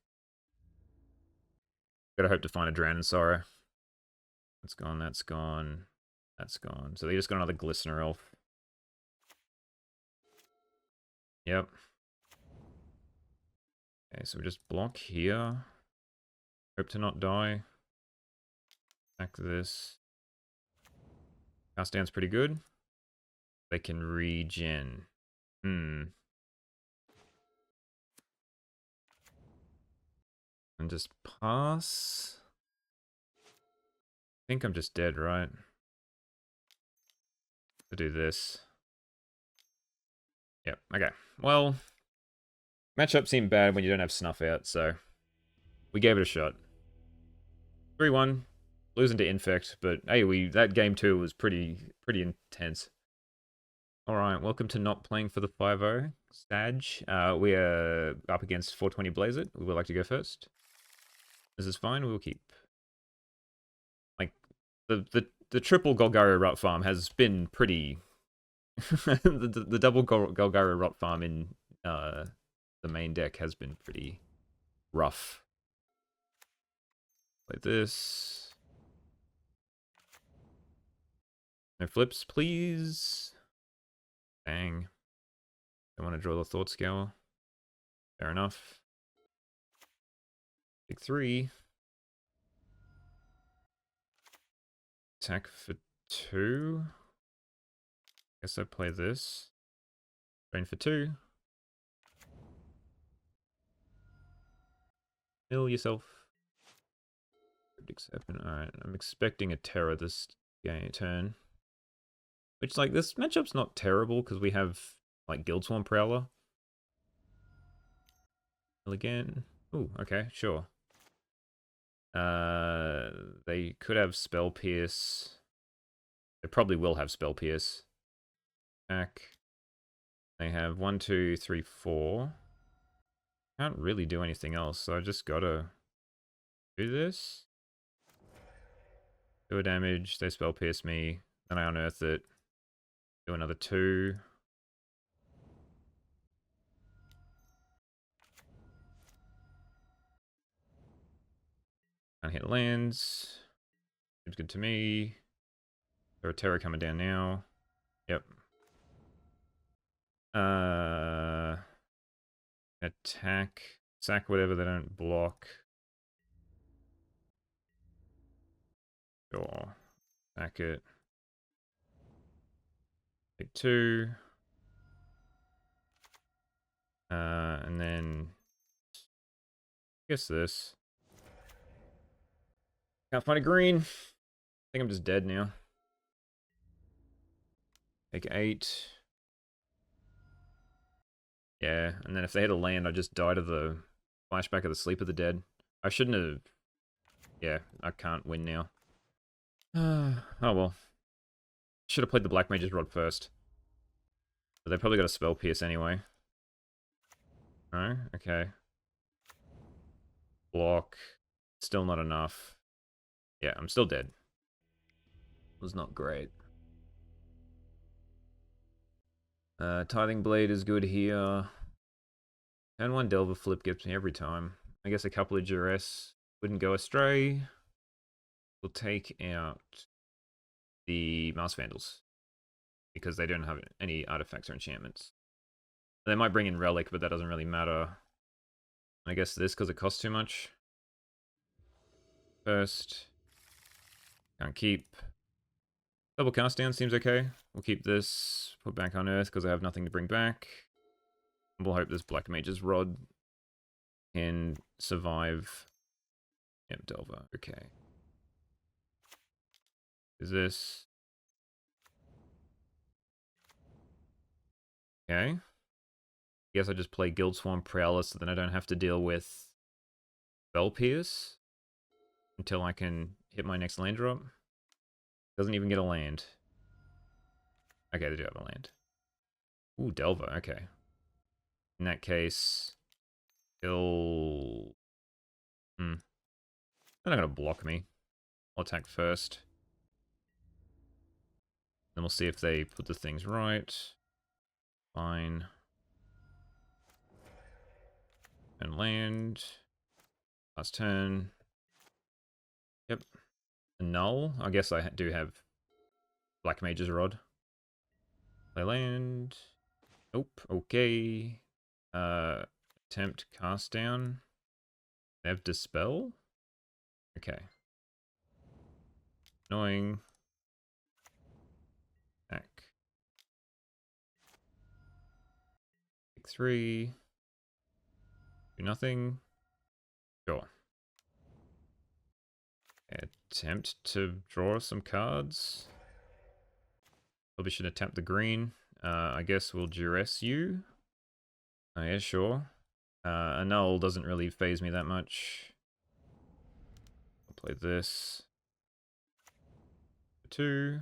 A: Gotta hope to find a Drown in Sorrow. That's gone, that's gone. That's gone. So they just got another Glistener Elf. Yep. Okay, so we just block here. Hope to not die. Sack this. Cast down's pretty good. They can regen. And just pass. I think I'm just dead, right? To do this. Yep, okay. Well, matchup seemed bad when you don't have Snuff out, so we gave it a shot. 3-1. Losing to Infect, but hey, that game 2 was pretty intense. Alright, welcome to not playing for the 5-0 Sag. We are up against 420 Blazeit. We would like to go first. This is fine, we will keep. Like, the triple Golgari Rot farm has been pretty... the double Golgari Rot farm in the main deck has been pretty rough. Like this. No flips, please. Bang. Don't want to draw the Thought Scour. Fair enough. Big 3. Attack for 2. Guess I play this. Drain for 2. Mill yourself. Alright, I'm expecting a Terror this turn. Which, like, this matchup's not terrible because we have, like, Guildsworn Prowler. Mill again. Ooh, okay, sure. They could have Spell Pierce. They probably will have Spell Pierce. Back. They have 1, 2, 3, 4. Can't really do anything else, so I just gotta do this. Do a damage, they Spell Pierce me, then I unearth it. Do another 2. Can't hit lands. Seems good to me. There a Terror coming down now. Yep. Attack. Sack whatever they don't block. Sure. Sack it. Take 2. And then... guess this. Can't find a green. I think I'm just dead now. Take 8. Yeah, and then if they had a land, I just die to the flashback of the Sleep of the Dead. I shouldn't have... yeah, I can't win now. Oh well. Should have played the Black Mage's Rod first. But they probably got a Spell Pierce anyway. No? Okay. Block. Still not enough. Yeah, I'm still dead. Was not great. Tithing Blade is good here. And 1 Delver Flip gets me every time. I guess a couple of Duress wouldn't go astray. We'll take out the Mars Vandals, because they don't have any artifacts or enchantments. They might bring in Relic, but that doesn't really matter. I guess this, because it costs too much. First. Can't keep. Double cast down seems okay. We'll keep this. Put back on Earth, because I have nothing to bring back. We'll hope this Black Mage's Rod can survive. Yep, Delver. Okay. Is this... okay. Guess I just play Guildsworn Prowler so then I don't have to deal with Spell Pierce until I can hit my next land drop. Doesn't even get a land. Okay, they do have a land. Ooh, Delver, okay. In that case, he'll... they're not going to block me. I'll attack first. Then we'll see if they put the things right. Fine. And land. Last turn. Yep. A null. I guess I do have Black Mage's Rod. Play land. Nope. Okay. Attempt cast down. They have Dispel. Okay. Annoying. Back. Take 3. Do nothing. Sure. Attempt to draw some cards. Probably should attempt the green. I guess we'll duress you. Oh yeah, sure. A null doesn't really phase me that much. I'll play this. 2. I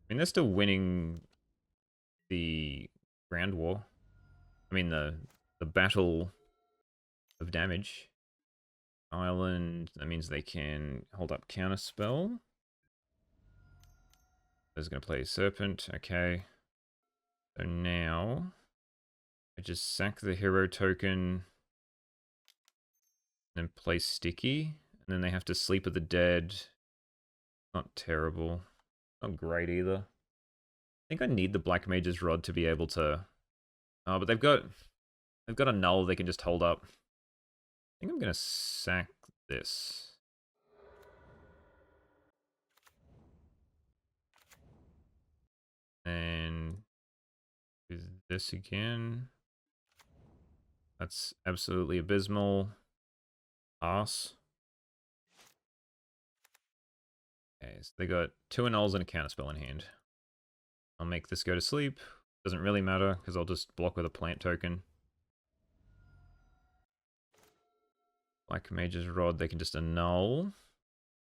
A: mean, they're still winning the Grand War. I mean, the battle of damage. Island, that means they can hold up Counterspell. There's going to play Serpent, okay. So now, I just sack the hero token, then play Sticky, and then they have to Sleep of the Dead. Not terrible. Not great either. I think I need the Black Mage's Rod to be able to... oh, but they've got a null they can just hold up. I think I'm going to sack this. And do this again. That's absolutely abysmal. Pass. Okay, so they got 2 nulls and a counterspell in hand. I'll make this go to sleep. Doesn't really matter, because I'll just block with a plant token. Black Mage's Rod, they can just annul.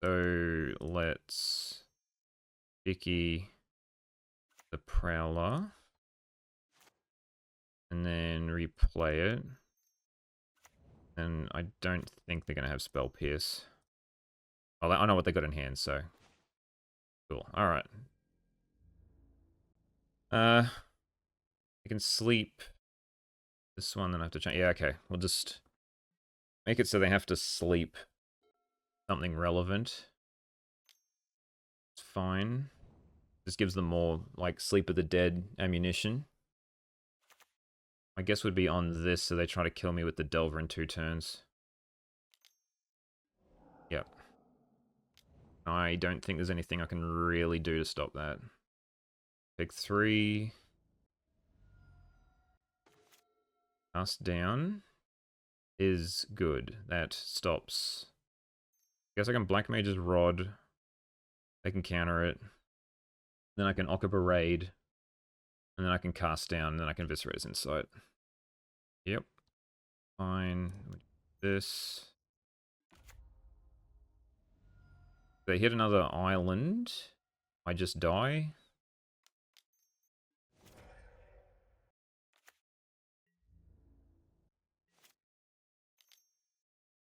A: So let's Sticky the Prowler. And then replay it. And I don't think they're going to have Spell Pierce. Oh, I know what they got in hand, so... cool. Alright. I can sleep this one, then I have to change... yeah, okay. We'll just make it so they have to sleep something relevant. It's fine. This gives them more, like, Sleep of the Dead ammunition. I guess would be on this, so they try to kill me with the Delver in 2 turns. Yep. I don't think there's anything I can really do to stop that. Pick 3. Cast down is good. That stops. Guess I can Black Mage's Rod. They can counter it. Then I can Occupy Raid. And then I can cast down, and then I can Viscerate's Insight. Yep. Fine. This. They hit another island. I just die.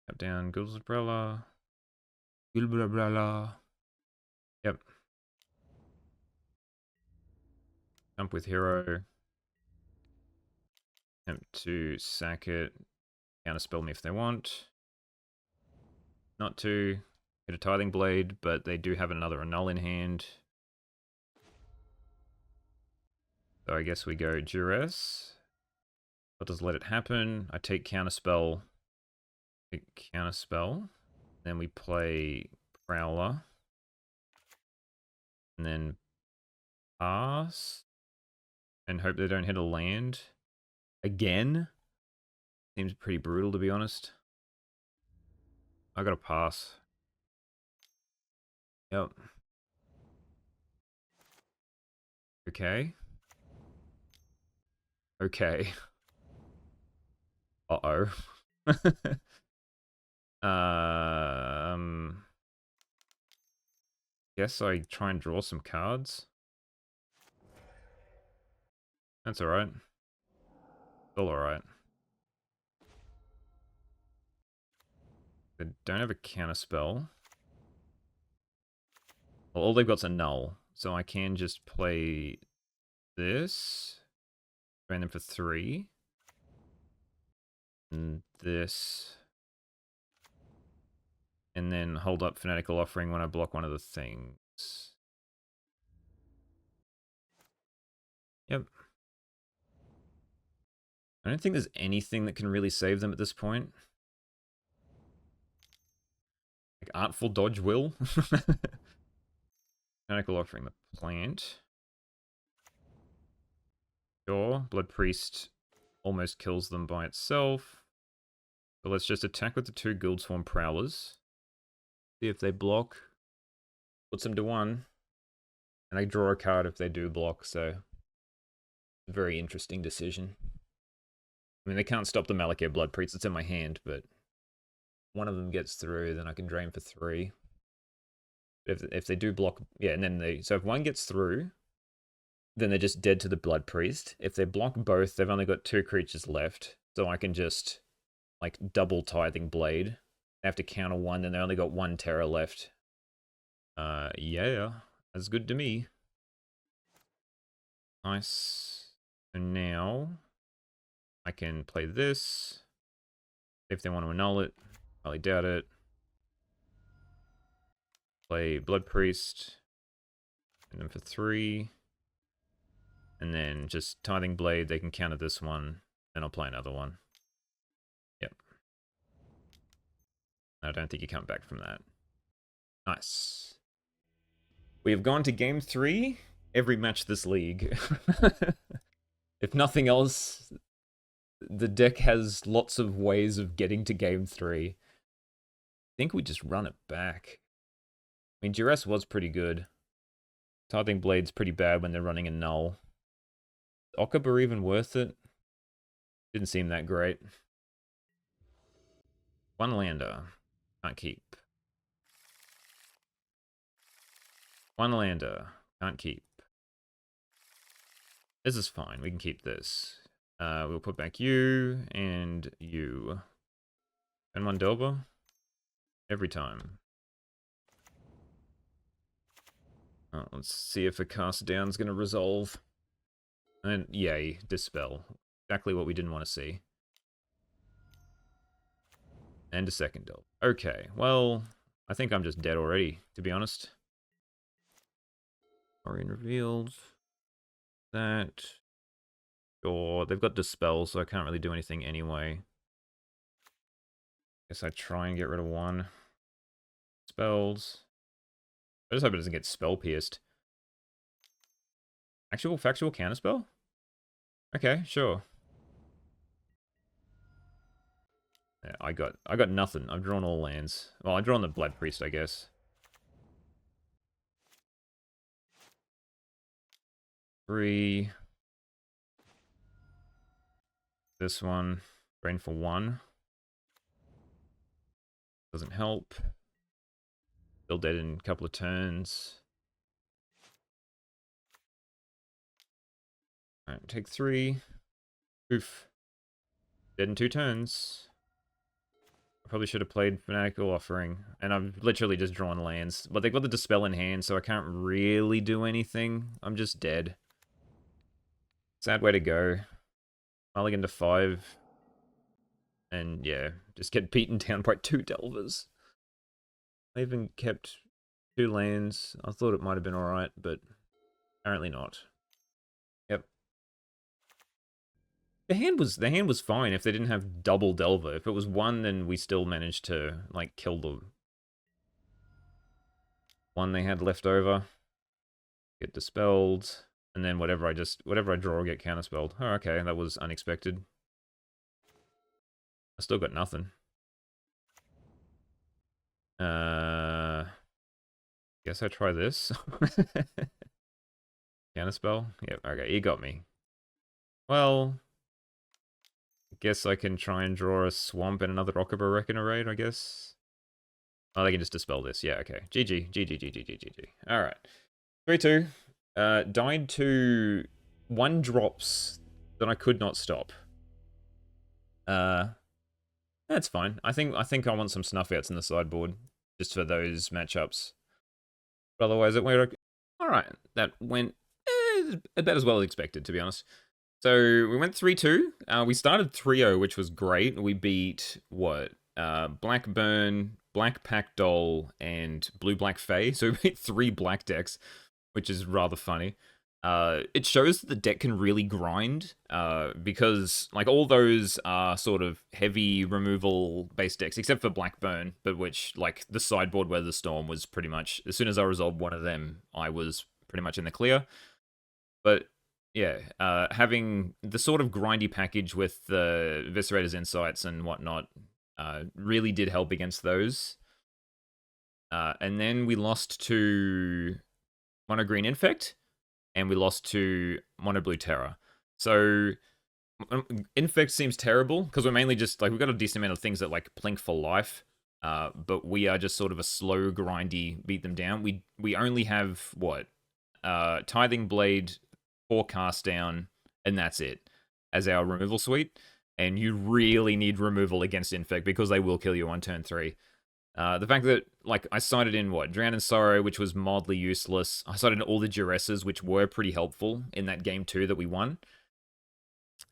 A: Tap down Gul's Umbrella. Umbrella. Yep. Jump with Hero. Attempt to sack it. Counterspell me if they want. Not to. Hit a Tithing Blade, but they do have another Annul in hand. So I guess we go Duress. I'll just let it happen. I take Counterspell. Take Counterspell. Then we play Prowler. And then pass. And hope they don't hit a land. Again? Seems pretty brutal, to be honest. I gotta pass. Yep. Okay. Okay. Uh-oh. Guess I try and draw some cards. That's alright. Still alright. They don't have a counter spell. Well, all they've got's a null. So I can just play this. Drain them for 3. And this. And then hold up Fanatical Offering when I block one of the things. Yep. I don't think there's anything that can really save them at this point. Like Artful Dodge will. Fanatical Offering the plant. Sure, Blood Priest almost kills them by itself. But let's just attack with the 2 Guildsworn Prowlers. See if they block. Puts them to 1. And I draw a card if they do block, so... a very interesting decision. I mean, they can't stop the Malakir Blood Priest, it's in my hand, but... one of them gets through, then I can drain for 3. If they do block... yeah, and then they... so if one gets through, then they're just dead to the Blood Priest. If they block both, they've only got 2 creatures left, so I can just... like, double Tithing Blade. They have to counter 1, and they only got 1 Terror left. Yeah, that's good to me. Nice. So now, I can play this. If they want to annul it, highly doubt it. Play Blood Priest. And then for 3. And then just Tithing Blade, they can counter this one. Then I'll play another one. Yep. I don't think you come back from that. Nice. We have gone to game 3. Every match this league. If nothing else, the deck has lots of ways of getting to game 3. I think we just run it back. I mean, Duress was pretty good. Tithing Blade's pretty bad when they're running a null. Occupy even worth it? Didn't seem that great. 1 lander. Can't keep. 1 lander. Can't keep. This is fine. We can keep this. We'll put back you and you. And 1 Delver. Every time. Oh, let's see if a cast down's going to resolve. And yay, Dispel. Exactly what we didn't want to see. And a 2nd Delver. Okay, well, I think I'm just dead already, to be honest. Orion revealed. That. Sure, they've got Dispel, so I can't really do anything anyway. Guess I try and get rid of one. Spells. I just hope it doesn't get spell pierced. Actual factual counterspell? Okay, sure. Yeah, I got nothing. I've drawn all lands. Well, I've drawn the Blood Priest, I guess. 3. This one. Drain for 1. Doesn't help. Still dead in a couple of turns. Alright, take 3. Oof. Dead in 2 turns. I probably should have played Fanatical Offering. And I've literally just drawn lands. But they've got the Dispel in hand, so I can't really do anything. I'm just dead. Sad way to go. Mulligan to 5. And yeah, just get beaten down by 2 Delvers. I even kept 2 lands. I thought it might have been alright, but apparently not. Yep. The hand was fine if they didn't have double Delver. If it was 1, then we still managed to like kill the 1 they had left over. Get dispelled. And then whatever I draw will get counterspelled. Oh, okay, that was unexpected. I still got nothing. Guess I try this. Counterspell? Yep, okay, you got me. Well, guess I can try and draw a Swamp and another Rockaber Reckoner Raid, I guess. Oh, they can just dispel this. Yeah, okay. GG, GG, GG, GG. Alright. 3-2. Died to 1 drops that I could not stop. That's fine. I think I want some snuff outs in the sideboard just for those matchups. But otherwise, it went all right. That went about as well as expected, to be honest. So we went 3-2. We started 3-0, which was great. We beat what? Blackburn, Black Pactdoll, and Blue Black Fae. So we beat 3 black decks, which is rather funny. It shows that the deck can really grind, because like all those are sort of heavy removal based decks, except for Blackburn, but which like the sideboard Weather Storm was pretty much, as soon as I resolved one of them, I was pretty much in the clear. But yeah, having the sort of grindy package with the Viscerator's Insights and whatnot really did help against those. And then we lost to Mono Green Infect, and we lost to Mono Blue Terror. So Infect seems terrible because we're mainly just like, we've got a decent amount of things that like plink for life, but we are just sort of a slow grindy beat them down. We only have what, Tithing Blade, 4 cast down, and that's it as our removal suite. And you really need removal against Infect because they will kill you on turn 3. The fact that, like, I cited in, what, Drown in Sorrow, which was mildly useless. I cited in all the Duresses, which were pretty helpful in that game 2 that we won.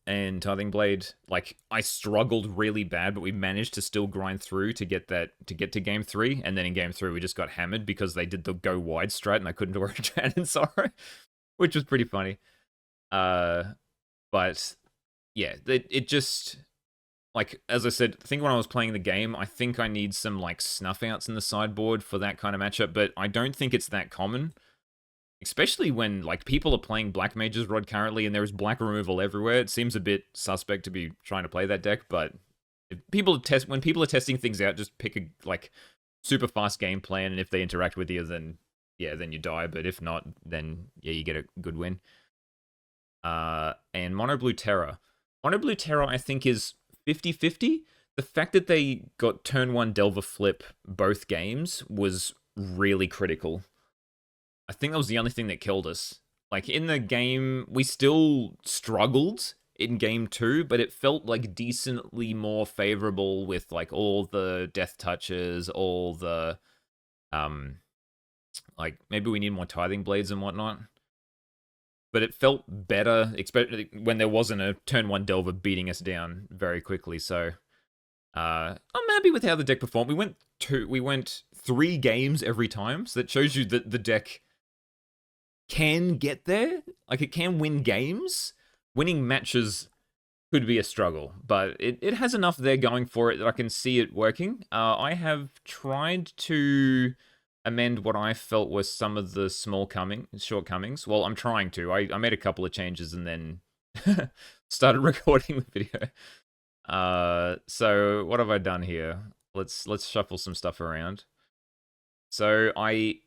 A: And Tithing Blade, like, I struggled really bad, but we managed to still grind through to get to game 3. And then in game 3, we just got hammered because they did the go wide strat and I couldn't do a Drown in Sorrow, which was pretty funny. But, yeah, it just... Like, as I said, I think when I was playing the game, I think I need some, like, snuff outs in the sideboard for that kind of matchup, but I don't think it's that common. Especially when, like, people are playing Black Mage's Rod currently and there is black removal everywhere. It seems a bit suspect to be trying to play that deck, but when people are testing things out, just pick a, like, super fast game plan, and if they interact with you, then, yeah, then you die, but if not, then, yeah, you get a good win. And Mono Blue Terror. Mono Blue Terror, I think, is 50-50. The fact that they got turn 1 Delver flip both games was really critical. I think that was the only thing that killed us. Like, in the game, we still struggled in game 2, but it felt like decently more favorable with like all the death touches, all the like maybe we need more Tithing Blades and whatnot. But it felt better, especially when there wasn't a turn 1 Delver beating us down very quickly. So I'm happy with how the deck performed. We went 3 games every time, so that shows you that the deck can get there. Like, it can win games, winning matches could be a struggle, but it has enough there going for it that I can see it working. I have tried to amend what I felt was some of the shortcomings. Well, I'm trying to. I made a couple of changes and then started recording the video. So what have I done here? Let's shuffle some stuff around. So I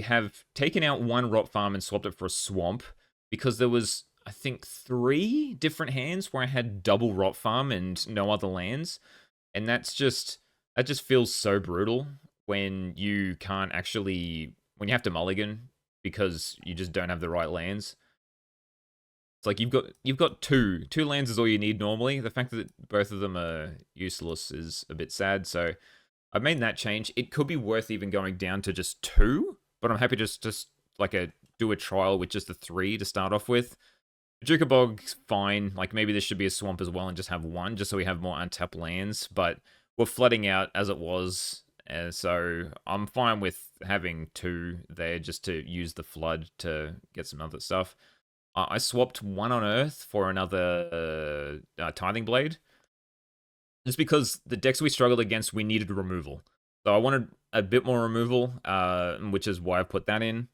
A: have taken out one rot farm and swapped it for a swamp because there was, I think, 3 different hands where I had double rot farm and no other lands, and that just feels so brutal when you can't actually, when you have to mulligan because you just don't have the right lands. It's like you've got two lands is all you need normally. The fact that both of them are useless is a bit sad. So I've made that change. It could be worth even going down to just 2, but I'm happy just like do a trial with just the 3 to start off with. Juka Bog's fine. Like maybe this should be a swamp as well and just have 1, just so we have more untapped lands. But we're flooding out as it was, so I'm fine with having 2 there just to use the flood to get some other stuff. I swapped 1 on Earth for another Tithing Blade. Just because the decks we struggled against, we needed removal. So I wanted a bit more removal, which is why I put that in.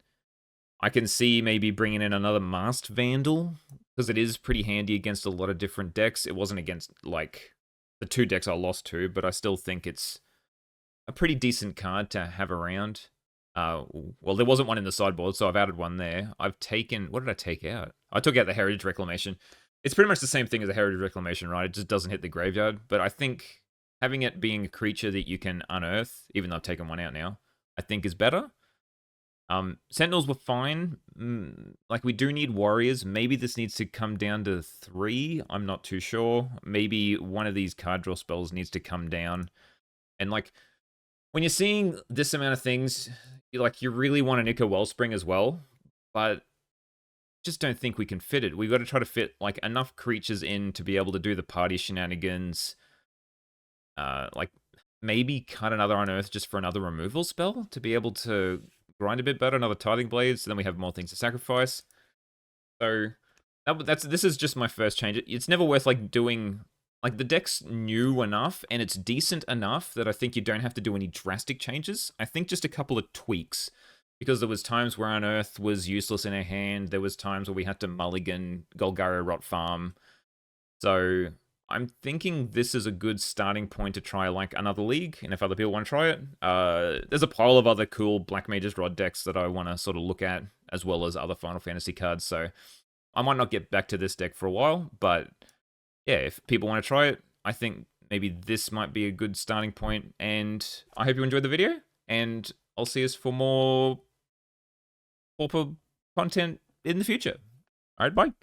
A: I can see maybe bringing in another Masked Vandal, because it is pretty handy against a lot of different decks. It wasn't against, like, the 2 decks I lost to, but I still think it's a pretty decent card to have around. Well, there wasn't one in the sideboard, so I've added one there. I've taken... What did I take out? I took out the Heritage Reclamation. It's pretty much the same thing as a Heritage Reclamation, right? It just doesn't hit the graveyard. But I think having it being a creature that you can unearth, even though I've taken one out now, I think is better. Sentinels were fine. Like, we do need warriors. Maybe this needs to come down to 3. I'm not too sure. Maybe one of these card draw spells needs to come down. And, like, when you're seeing this amount of things, you really want an Ica Wellspring as well. But just don't think we can fit it. We've got to try to fit, like, enough creatures in to be able to do the party shenanigans. Like, maybe cut another Unearth just for another removal spell to be able to grind a bit better, another Tithing Blade, so then we have more things to sacrifice. So this is just my first change. It's never worth like doing, like, the deck's new enough and it's decent enough that I think you don't have to do any drastic changes. I think just a couple of tweaks, because there was times where Unearth was useless in our hand. There was times where we had to mulligan Golgari Rot Farm. So I'm thinking this is a good starting point to try, like, another league, and if other people want to try it. There's a pile of other cool Black Mage's Rod decks that I want to sort of look at, as well as other Final Fantasy cards, so I might not get back to this deck for a while, but yeah, if people want to try it, I think maybe this might be a good starting point, and I hope you enjoyed the video, and I'll see us for more Pauper content in the future. Alright, bye.